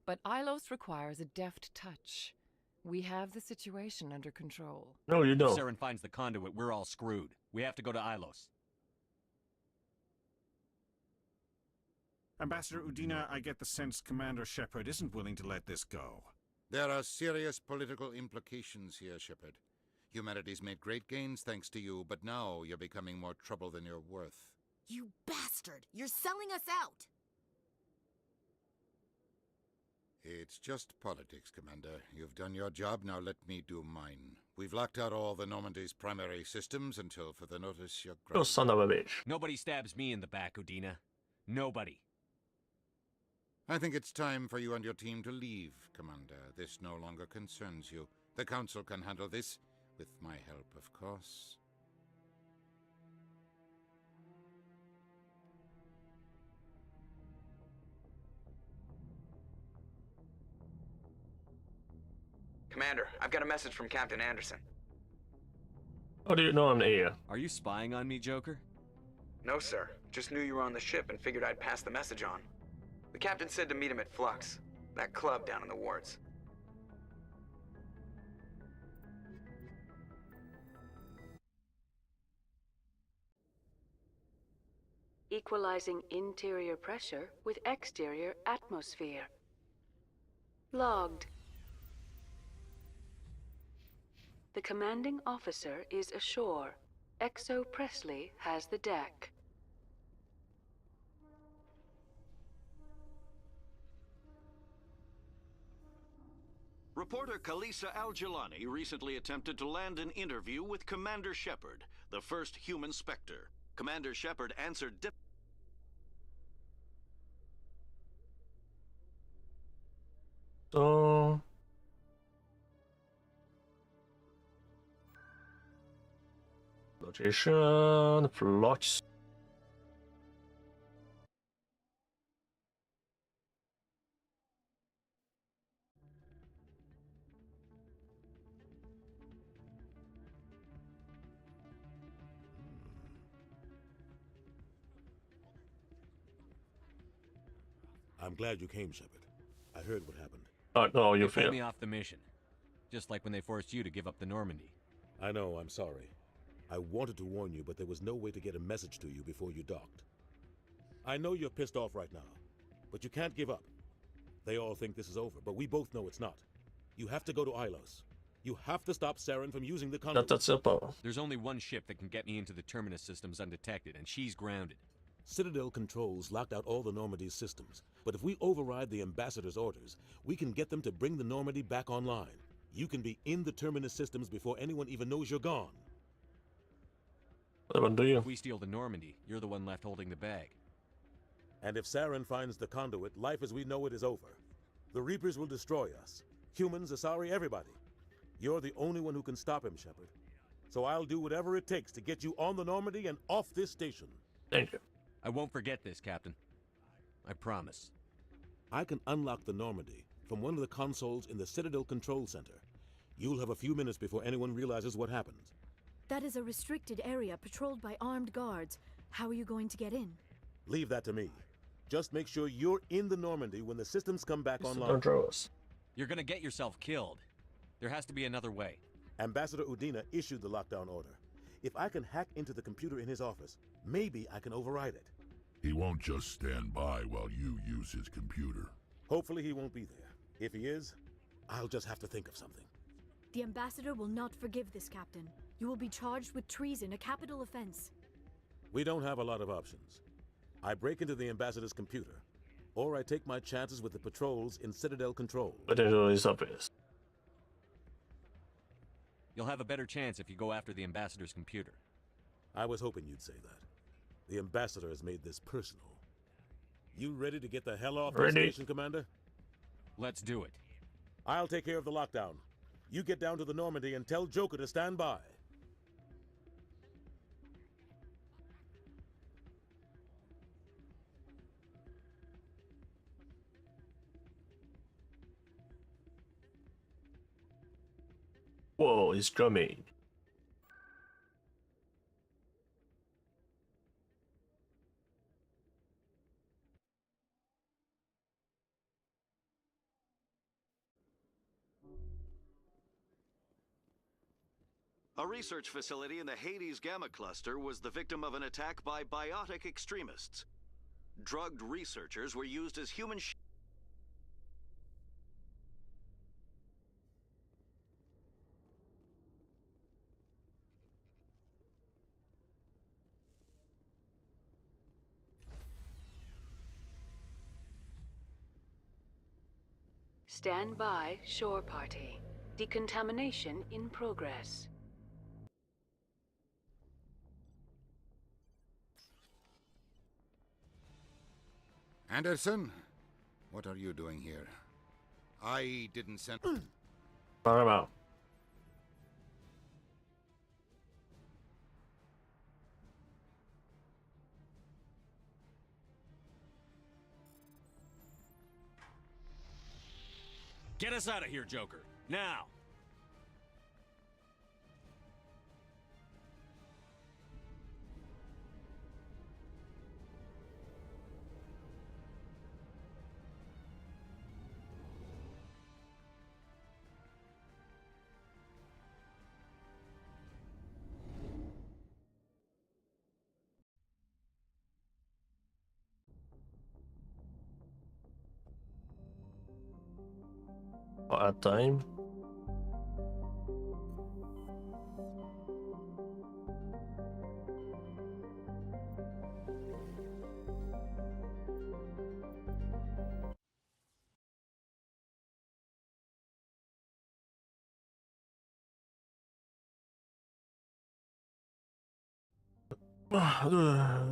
But Ilos requires a deft touch. We have the situation under control. No, you don't. If Saren finds the conduit, we're all screwed. We have to go to Ilos. Ambassador Udina, I get the sense Commander Shepard isn't willing to let this go. There are serious political implications here, Shepard. Humanity's made great gains thanks to you, but now you're becoming more trouble than you're worth. You bastard! You're selling us out! It's just politics, Commander. You've done your job, now let me do mine. We've locked out all the Normandy's primary systems until further notice you're You son of a bitch. Nobody stabs me in the back, Udina. Nobody. I think it's time for you and your team to leave, Commander. This no longer concerns you. The Council can handle this, with my help, of course. Commander, I've got a message from Captain Anderson. How do you know I'm here? Are you spying on me, Joker? No, sir. Just knew you were on the ship and figured I'd pass the message on. The captain said to meet him at Flux, that club down in the wards. Equalizing interior pressure with exterior atmosphere. Logged. The commanding officer is ashore. Exo Presley has the deck. Reporter Kalisa Al-Jilani recently attempted to land an interview with Commander Shepard, the first human Spectre. Commander Shepard answered So... Location... Flux... I'm glad you came, Shepard. I heard what happened. no, you They put failed. me off the mission. Just like when they forced you to give up the Normandy. I know, I'm sorry. I wanted to warn you, but there was no way to get a message to you before you docked. I know you're pissed off right now, but you can't give up. They all think this is over, but we both know it's not. You have to go to Ilos. You have to stop Saren from using the conduit. That's simple. There's only one ship that can get me into the terminus systems undetected, and she's grounded. Citadel controls locked out all the Normandy's systems, but if we override the Ambassador's orders, we can get them to bring the Normandy back online. You can be in the terminus systems before anyone even knows you're gone. What do you? If we steal the Normandy, you're the one left holding the bag. And if Saren finds the conduit, life as we know it is over. The Reapers will destroy us. Humans, Asari, everybody. You're the only one who can stop him, Shepard. So I'll do whatever it takes to get you on the Normandy and off this station. Thank you. I won't forget this, Captain. I promise. I can unlock the Normandy from one of the consoles in the Citadel Control Center. You'll have a few minutes before anyone realizes what happened. That is a restricted area patrolled by armed guards. How are you going to get in? Leave that to me. Just make sure you're in the Normandy when the systems come back online. Don't draw us. You're gonna get yourself killed. There has to be another way. Ambassador Udina issued the lockdown order. If I can hack into the computer in his office, maybe I can override it. He won't just stand by while you use his computer. Hopefully he won't be there. If he is, I'll just have to think of something. The Ambassador will not forgive this, Captain. You will be charged with treason, a capital offense. We don't have a lot of options. I break into the Ambassador's computer, or I take my chances with the patrols in Citadel Control. But it is obvious. You'll have a better chance if you go after the Ambassador's computer. I was hoping you'd say that. The Ambassador has made this personal. You ready to get the hell off Ready. this station, Commander? Let's do it. I'll take care of the lockdown. You get down to the Normandy and tell Joker to stand by. Whoa, he's drumming. A research facility in the Hades Gamma Cluster was the victim of an attack by biotic extremists. Drugged researchers were used as human Stand by, shore party. Decontamination in progress. Anderson, what are you doing here? I didn't send... Knock him out. Get us out of here, Joker. Now! At time.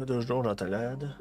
Dos jours d'entalade.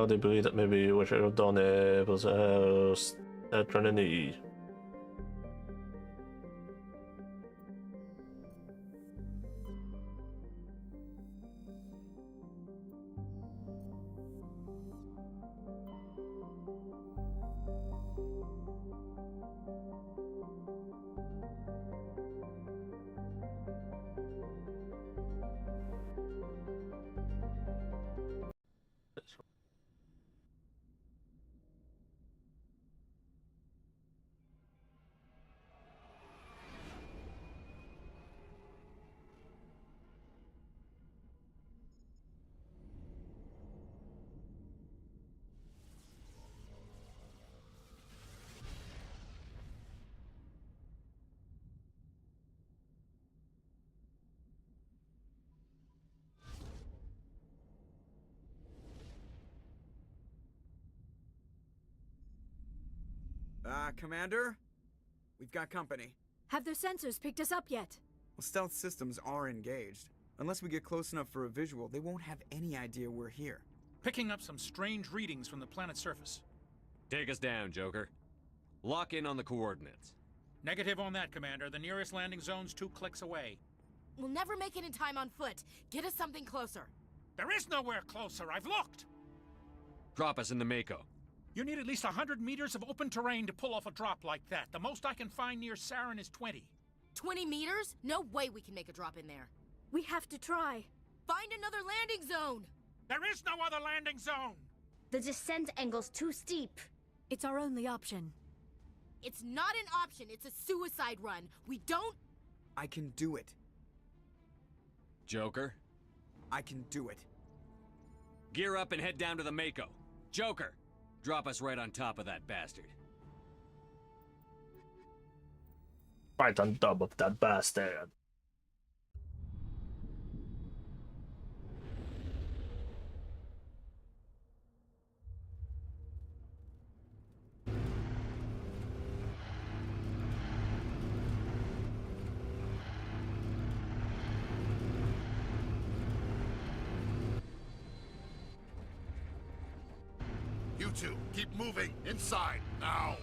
Det blir that maybe what should have done was running the Commander? We've got company. Have their sensors picked us up yet? Well, stealth systems are engaged. Unless we get close enough for a visual, they won't have any idea we're here. Picking up some strange readings from the planet's surface. Take us down, Joker. Lock in on the coordinates. Negative on that, Commander. The nearest landing zone's 2 clicks away. We'll never make it in time on foot. Get us something closer. There is nowhere closer. I've looked. Drop us in the Mako. You need at least 100 meters of open terrain to pull off a drop like that. The most I can find near Saren is 20. 20 meters? No way we can make a drop in there. We have to try. Find another landing zone! There is no other landing zone! The descent angle's too steep. It's our only option. It's not an option, it's a suicide run. We don't... I can do it. Joker? I can do it. Gear up and head down to the Mako. Joker, drop us right on top of that bastard. Right on top of that bastard. You two, keep moving. Inside, now.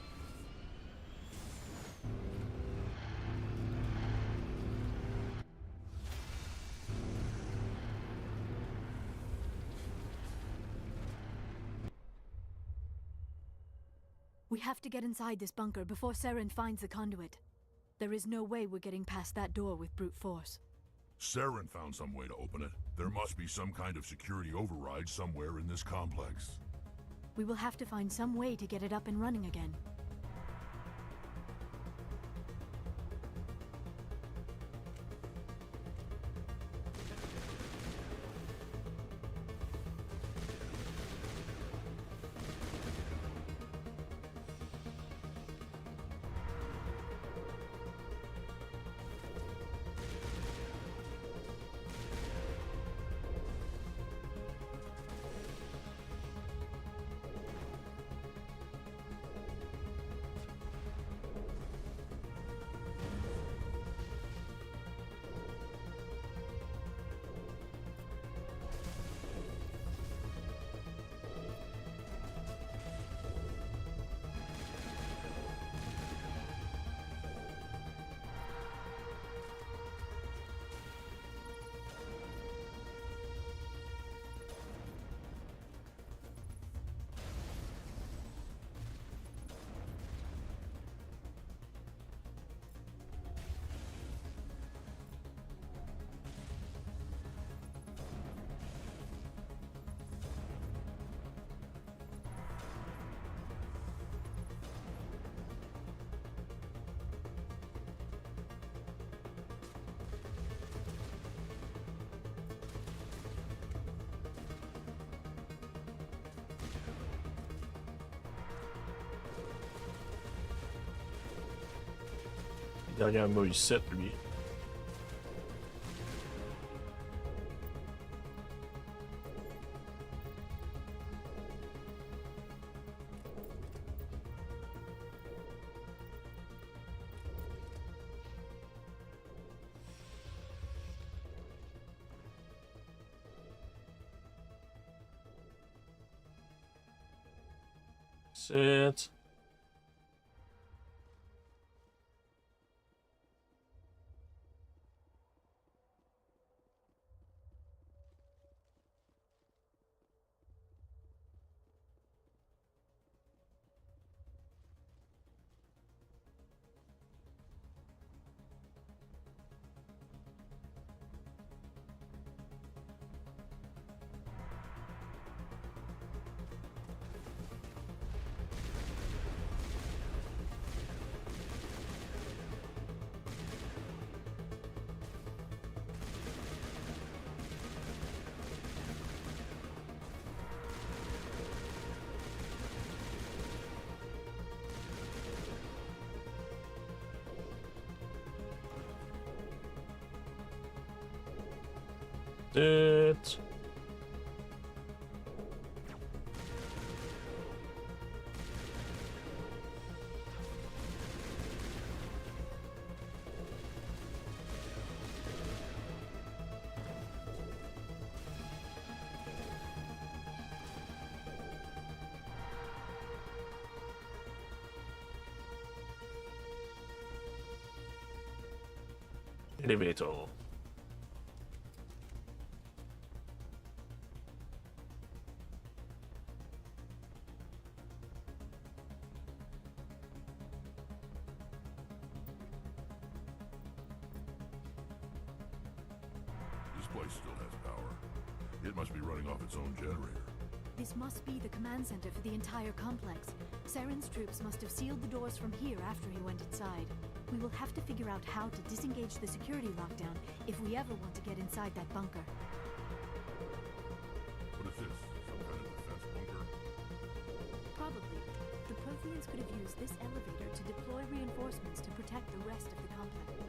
We have to get inside this bunker before Saren finds the conduit. There is no way we're getting past that door with brute force. Saren found some way to open it. There must be some kind of security override somewhere in this complex. We will have to find some way to get it up and running again. Derrière moi, il 7 lui. Sit. Sit. Elevator. This place still has power. It must be running off its own generator. This must be the command center for the entire complex. Saren's troops must have sealed the doors from here after he went inside. We will have to figure out how to disengage the security lockdown if we ever want to get inside that bunker. What is this? Some kind of defense bunker? Probably. The Protheans could have used this elevator to deploy reinforcements to protect the rest of the complex.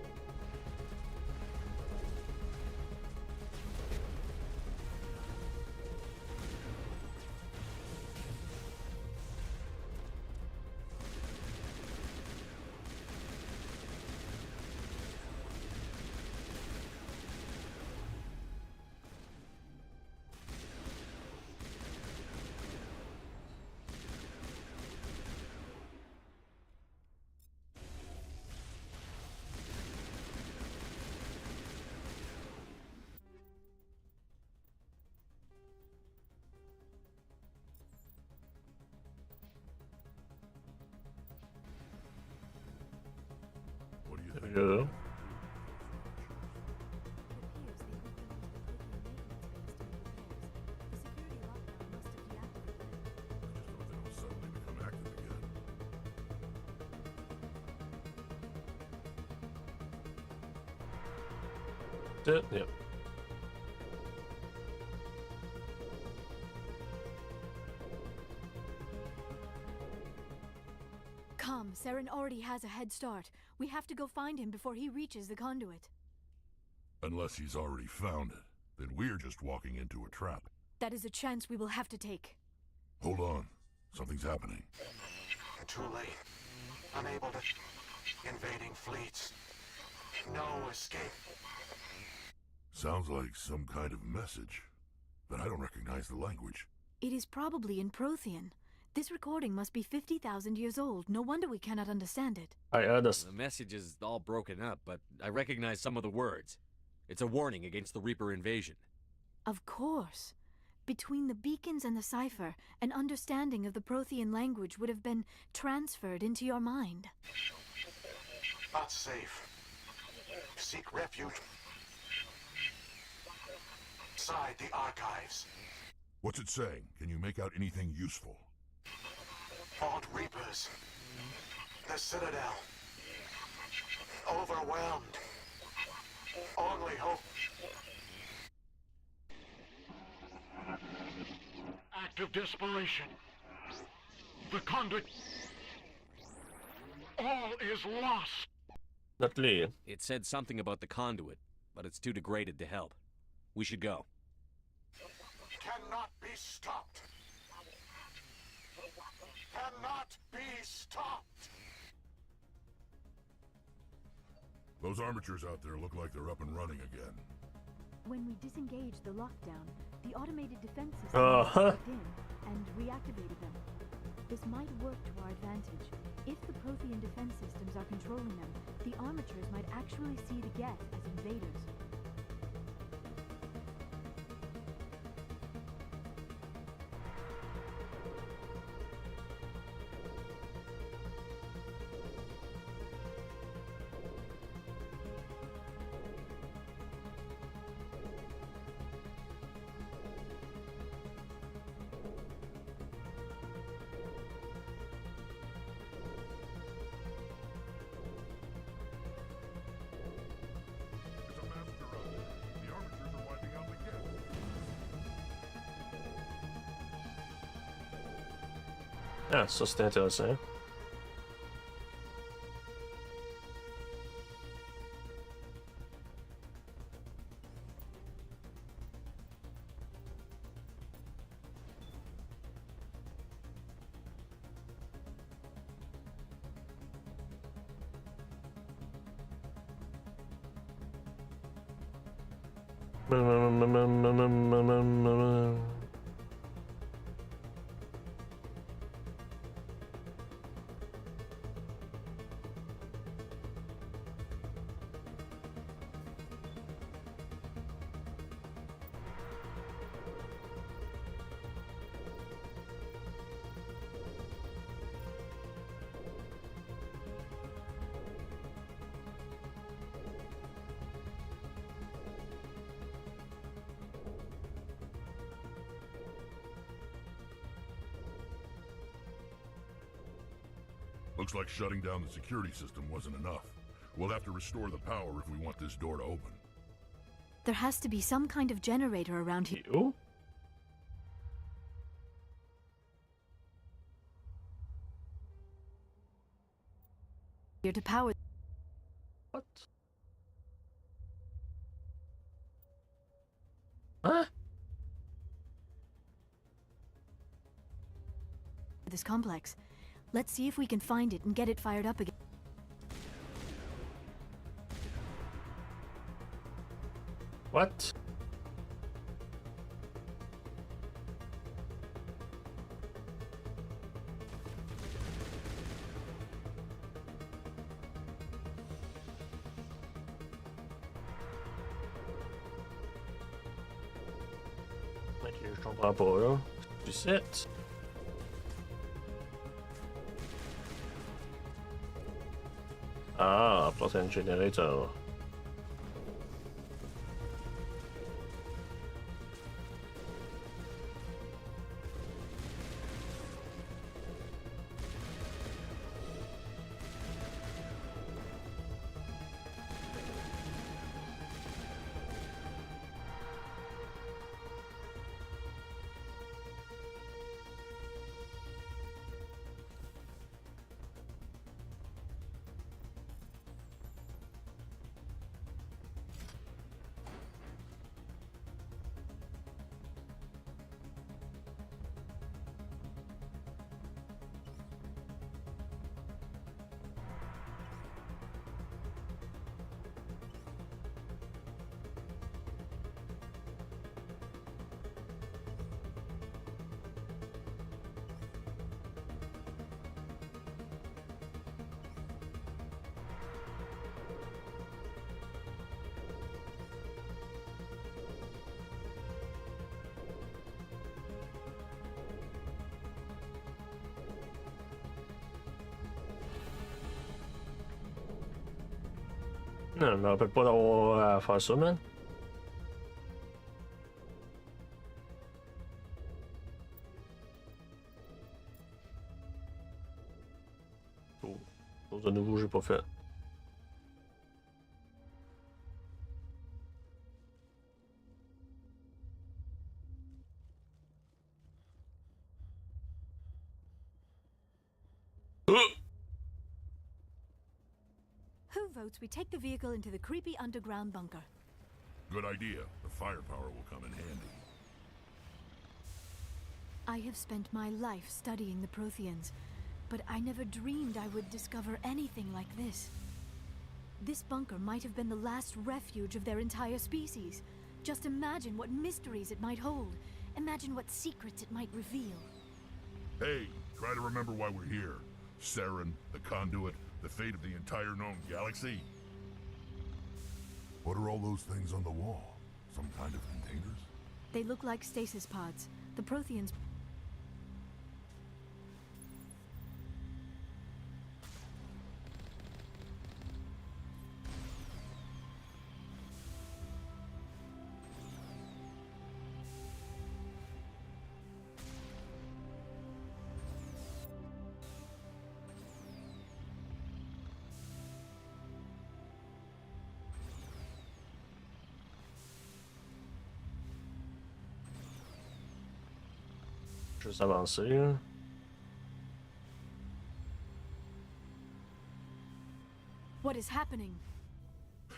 What do you think? Yeah. Suddenly become active again. That's it? Yep. Come, Saren already has a head start. We have to go find him before he reaches the conduit. Unless he's already found it, then we're just walking into a trap. That is a chance we will have to take. Hold on. Something's happening. Too late. Unable to... Invading fleets. No escape. Sounds like some kind of message, but I don't recognize the language. It is probably in Prothean. This recording must be 50,000 years old. No wonder we cannot understand it. I understand. The message is all broken up, but I recognize some of the words. It's a warning against the Reaper invasion. Of course. Between the beacons and the cipher, an understanding of the Prothean language would have been transferred into your mind. Not safe. Seek refuge. Inside the archives. What's it saying? Can you make out anything useful? Fought Reapers. The Citadel. Overwhelmed. Only hope. Act of desperation. The conduit. All is lost. Not clear. It said something about the conduit, but it's too degraded to help. We should go. Cannot be stopped. Cannot be stopped. Those armatures out there look like they're up and running again. When we disengaged the lockdown, the automated defense system kicked in and reactivated them. This might work to our advantage. If the Prothean defense systems are controlling them, the armatures might actually see the Geth as invaders. Ah, ça c'est intéressant. Looks like shutting down the security system wasn't enough. We'll have to restore the power if we want this door to open. There has to be some kind of generator around here. You? Here to power. What? Huh? This complex. Let's see if we can find it and get it fired up again. What? Ok, je comprends pas là. Du 7. Ah, plus un générateur. Non, je me rappelle pas d'avoir à faire ça, man. Oh, chose de nouveau, j'ai pas fait. Who votes we take the vehicle into the creepy underground bunker? Good idea. The firepower will come in handy. I have spent my life studying the Protheans, but I never dreamed I would discover anything like this. This bunker might have been the last refuge of their entire species. Just imagine what mysteries it might hold. Imagine what secrets it might reveal. Hey, try to remember why we're here. Saren, the conduit, the fate of the entire known galaxy. What are all those things on the wall? Some kind of containers? They look like stasis pods. The Protheans... Juste avancer, là. What is happening?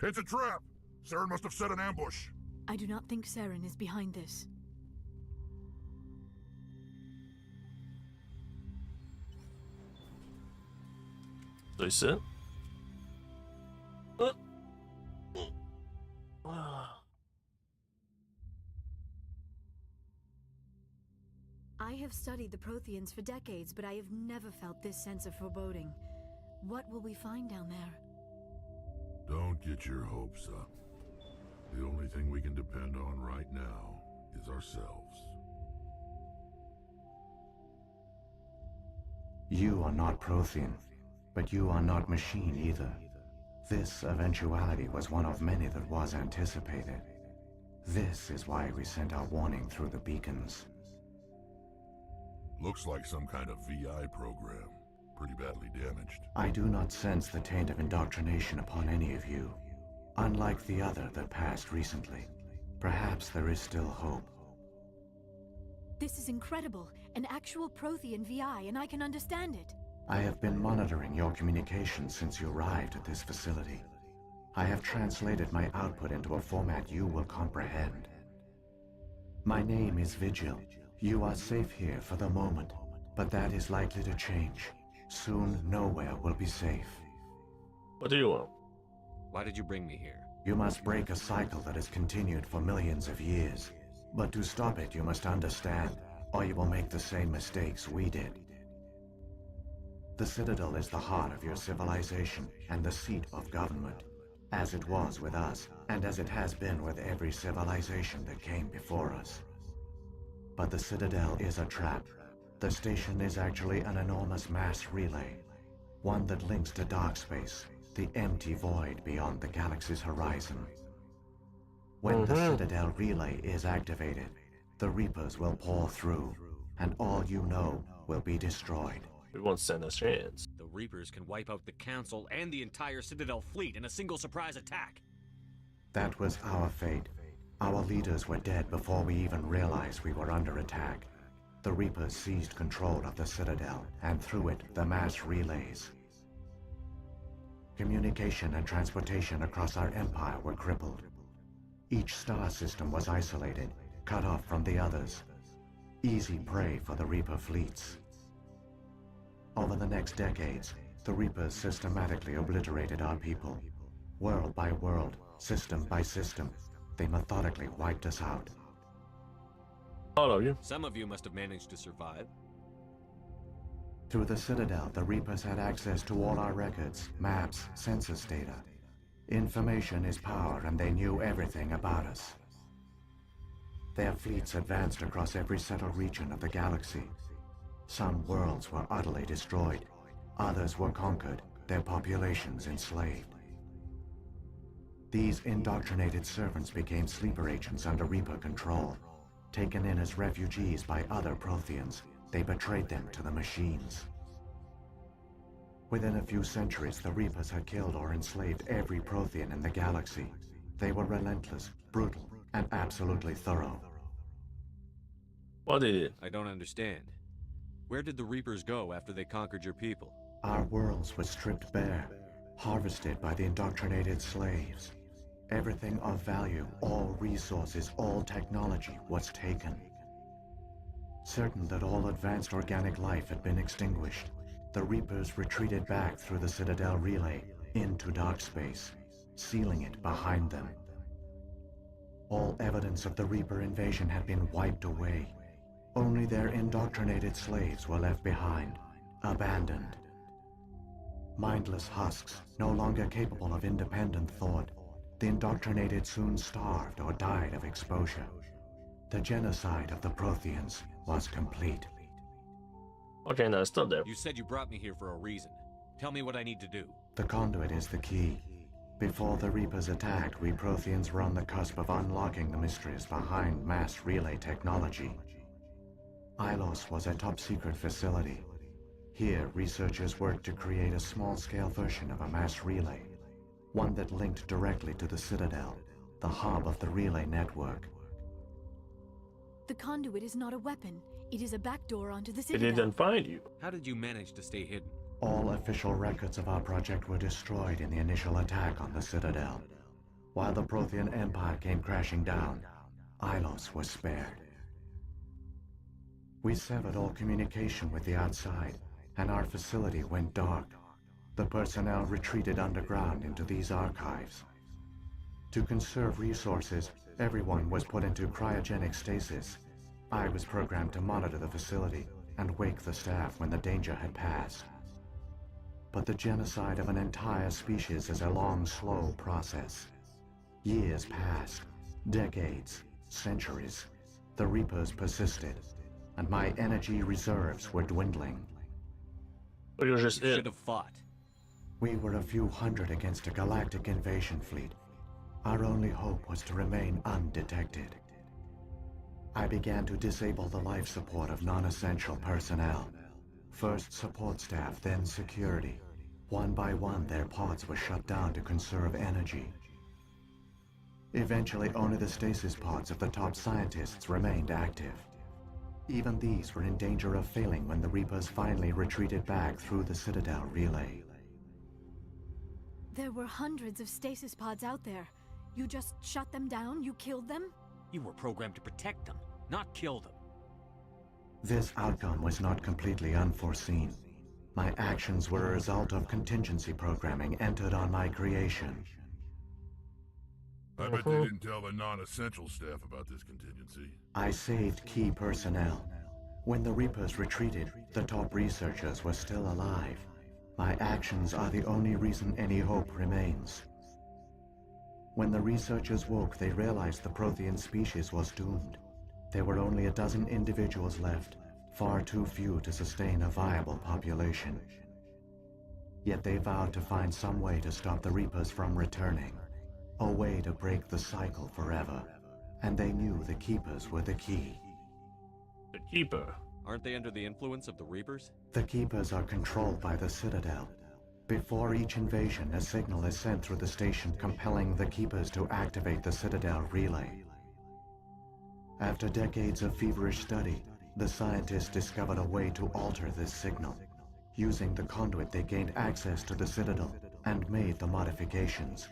It's a trap! Saren must have set an ambush. I do not think Saren is behind this. So ici. I have studied the Protheans for decades, but I have never felt this sense of foreboding. What will we find down there? Don't get your hopes up. The only thing we can depend on right now is ourselves. You are not Prothean, but you are not machine either. This eventuality was one of many that was anticipated. This is why we sent our warning through the beacons. Looks like some kind of VI program. pretty badly damaged. I do not sense the taint of indoctrination upon any of you. Unlike the other that passed recently, perhaps there is still hope. This is incredible. An actual Prothean VI, and I can understand it. I have been monitoring your communications since you arrived at this facility. I have translated my output into a format you will comprehend. My name is Vigil. You are safe here for the moment, but that is likely to change. Soon, nowhere will be safe. What do you want? Why did you bring me here? You must break a cycle that has continued for millions of years. But to stop it, you must understand, or you will make the same mistakes we did. The Citadel is the heart of your civilization and the seat of government, as it was with us, and as it has been with every civilization that came before us. But the Citadel is a trap. The station is actually an enormous mass relay, one that links to dark space, the empty void beyond the galaxy's horizon. When the Citadel relay is activated, the Reapers will pour through, and all you know will be destroyed. We won't stand a chance. The Reapers can wipe out the Council and the entire Citadel fleet in a single surprise attack. That was our fate. Our leaders were dead before we even realized we were under attack. The Reapers seized control of the Citadel, and through it, the mass relays. Communication and transportation across our empire were crippled. Each star system was isolated, cut off from the others. Easy prey for the Reaper fleets. Over the next decades, the Reapers systematically obliterated our people. World by world, system by system, they methodically wiped us out. All of you. Some of you must have managed to survive. Through the Citadel, the Reapers had access to all our records, maps, census data. Information is power, and they knew everything about us. Their fleets advanced across every settled region of the galaxy. Some worlds were utterly destroyed. Others were conquered, their populations enslaved. These indoctrinated servants became sleeper agents under Reaper control. Taken in as refugees by other Protheans, they betrayed them to the machines. Within a few centuries, the Reapers had killed or enslaved every Prothean in the galaxy. They were relentless, brutal, and absolutely thorough. What did it? I don't understand. Where did the Reapers go after they conquered your people? Our worlds were stripped bare, harvested by the indoctrinated slaves. Everything of value, all resources, all technology was taken. Certain that all advanced organic life had been extinguished, the Reapers retreated back through the Citadel relay into dark space, sealing it behind them. All evidence of the Reaper invasion had been wiped away. Only their indoctrinated slaves were left behind, abandoned. Mindless husks, no longer capable of independent thought, the indoctrinated soon starved or died of exposure. The genocide of the Protheans was complete. Okay, now stop there. You said you brought me here for a reason. Tell me what I need to do. The conduit is the key. Before the Reapers attacked, we Protheans were on the cusp of unlocking the mysteries behind mass relay technology. Ilos was a top-secret facility. Here, researchers worked to create a small-scale version of a mass relay, one that linked directly to the Citadel, the hub of the relay network. The conduit is not a weapon. It is a backdoor onto the It Citadel. didn't find you. How did you manage to stay hidden? All official records of our project were destroyed in the initial attack on the Citadel. While the Prothean Empire came crashing down, Ilos was spared. We severed all communication with the outside, and our facility went dark. The personnel retreated underground into these archives. To conserve resources, everyone was put into cryogenic stasis. I was programmed to monitor the facility and wake the staff when the danger had passed. But the genocide of an entire species is a long, slow process. Years passed, decades, centuries. The Reapers persisted, and my energy reserves were dwindling. But you just should have fought. We were a few hundred against a galactic invasion fleet. Our only hope was to remain undetected. I began to disable the life support of non-essential personnel. First support staff, then security. One by one, their pods were shut down to conserve energy. Eventually, only the stasis pods of the top scientists remained active. Even these were in danger of failing when the Reapers finally retreated back through the Citadel relay. There were hundreds of stasis pods out there. You just shut them down? You killed them? You were programmed to protect them, not kill them. This outcome was not completely unforeseen. My actions were a result of contingency programming entered on my creation. I bet they didn't tell the non-essential staff about this contingency. I saved key personnel. When the Reapers retreated, the top researchers were still alive. My actions are the only reason any hope remains. When the researchers woke, they realized the Prothean species was doomed. There were only a dozen individuals left, far too few to sustain a viable population. Yet they vowed to find some way to stop the Reapers from returning, a way to break the cycle forever. And they knew the Keepers were the key. The Keeper? Aren't they under the influence of the Reapers? The Keepers are controlled by the Citadel. Before each invasion, a signal is sent through the station compelling the Keepers to activate the Citadel relay. After decades of feverish study, the scientists discovered a way to alter this signal. Using the conduit, they gained access to the Citadel and made the modifications.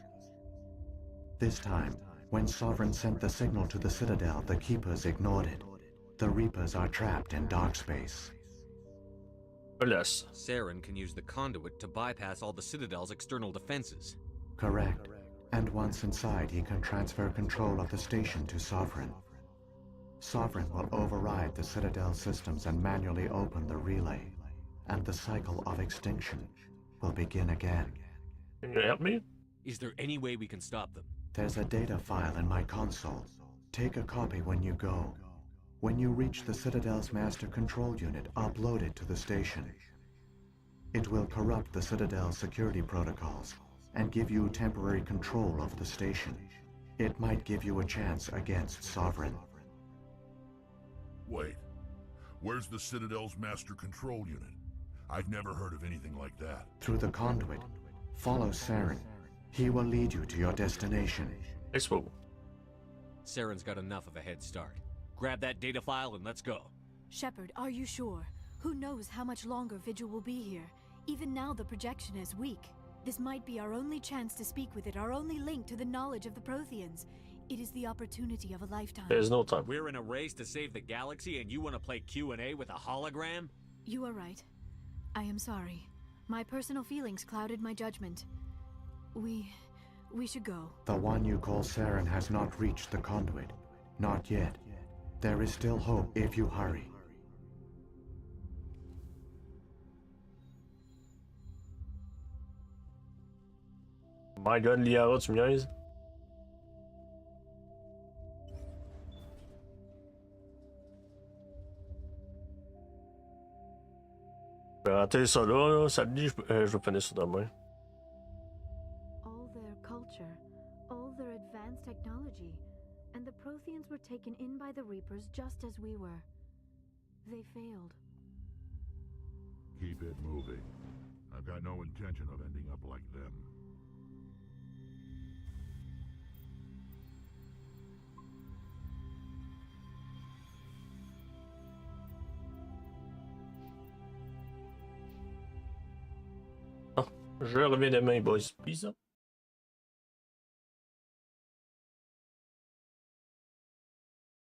This time, when Sovereign sent the signal to the Citadel, the Keepers ignored it. The Reapers are trapped in dark space. Yes. Saren can use the conduit to bypass all the Citadel's external defenses. Correct. And once inside, he can transfer control of the station to Sovereign. Sovereign will override the Citadel systems and manually open the relay, and the cycle of extinction will begin again. Can you help me? Is there any way we can stop them? There's a data file in my console. Take a copy when you go. When you reach the Citadel's master control unit, upload it to the station. It will corrupt the Citadel's security protocols and give you temporary control of the station. It might give you a chance against Sovereign. Wait, where's the Citadel's master control unit? I've never heard of anything like that. Through the conduit. Follow Saren. He will lead you to your destination. Saren's got enough of a head start. Grab that data file and let's go. Shepard, are you sure? Who knows how much longer Vigil will be here? Even now the projection is weak. This might be our only chance to speak with it, our only link to the knowledge of the Protheans. It is the opportunity of a lifetime. There's no time. We're in a race to save the galaxy and you want to play Q&A with a hologram? You are right. I am sorry. My personal feelings clouded my judgment. We should go. The one you call Saren has not reached the conduit. Not yet. There is still hope if you hurry. My God, Liara, tu me niaises? Je vais rater ça là, ça te dit, je vais finir ça demain. All their culture, all their advanced technology, and the Protheans were taken in by the Reapers just as we were. They failed. Keep it moving. I've got no intention of ending up like them. Je reviens demain, boys. Peace out.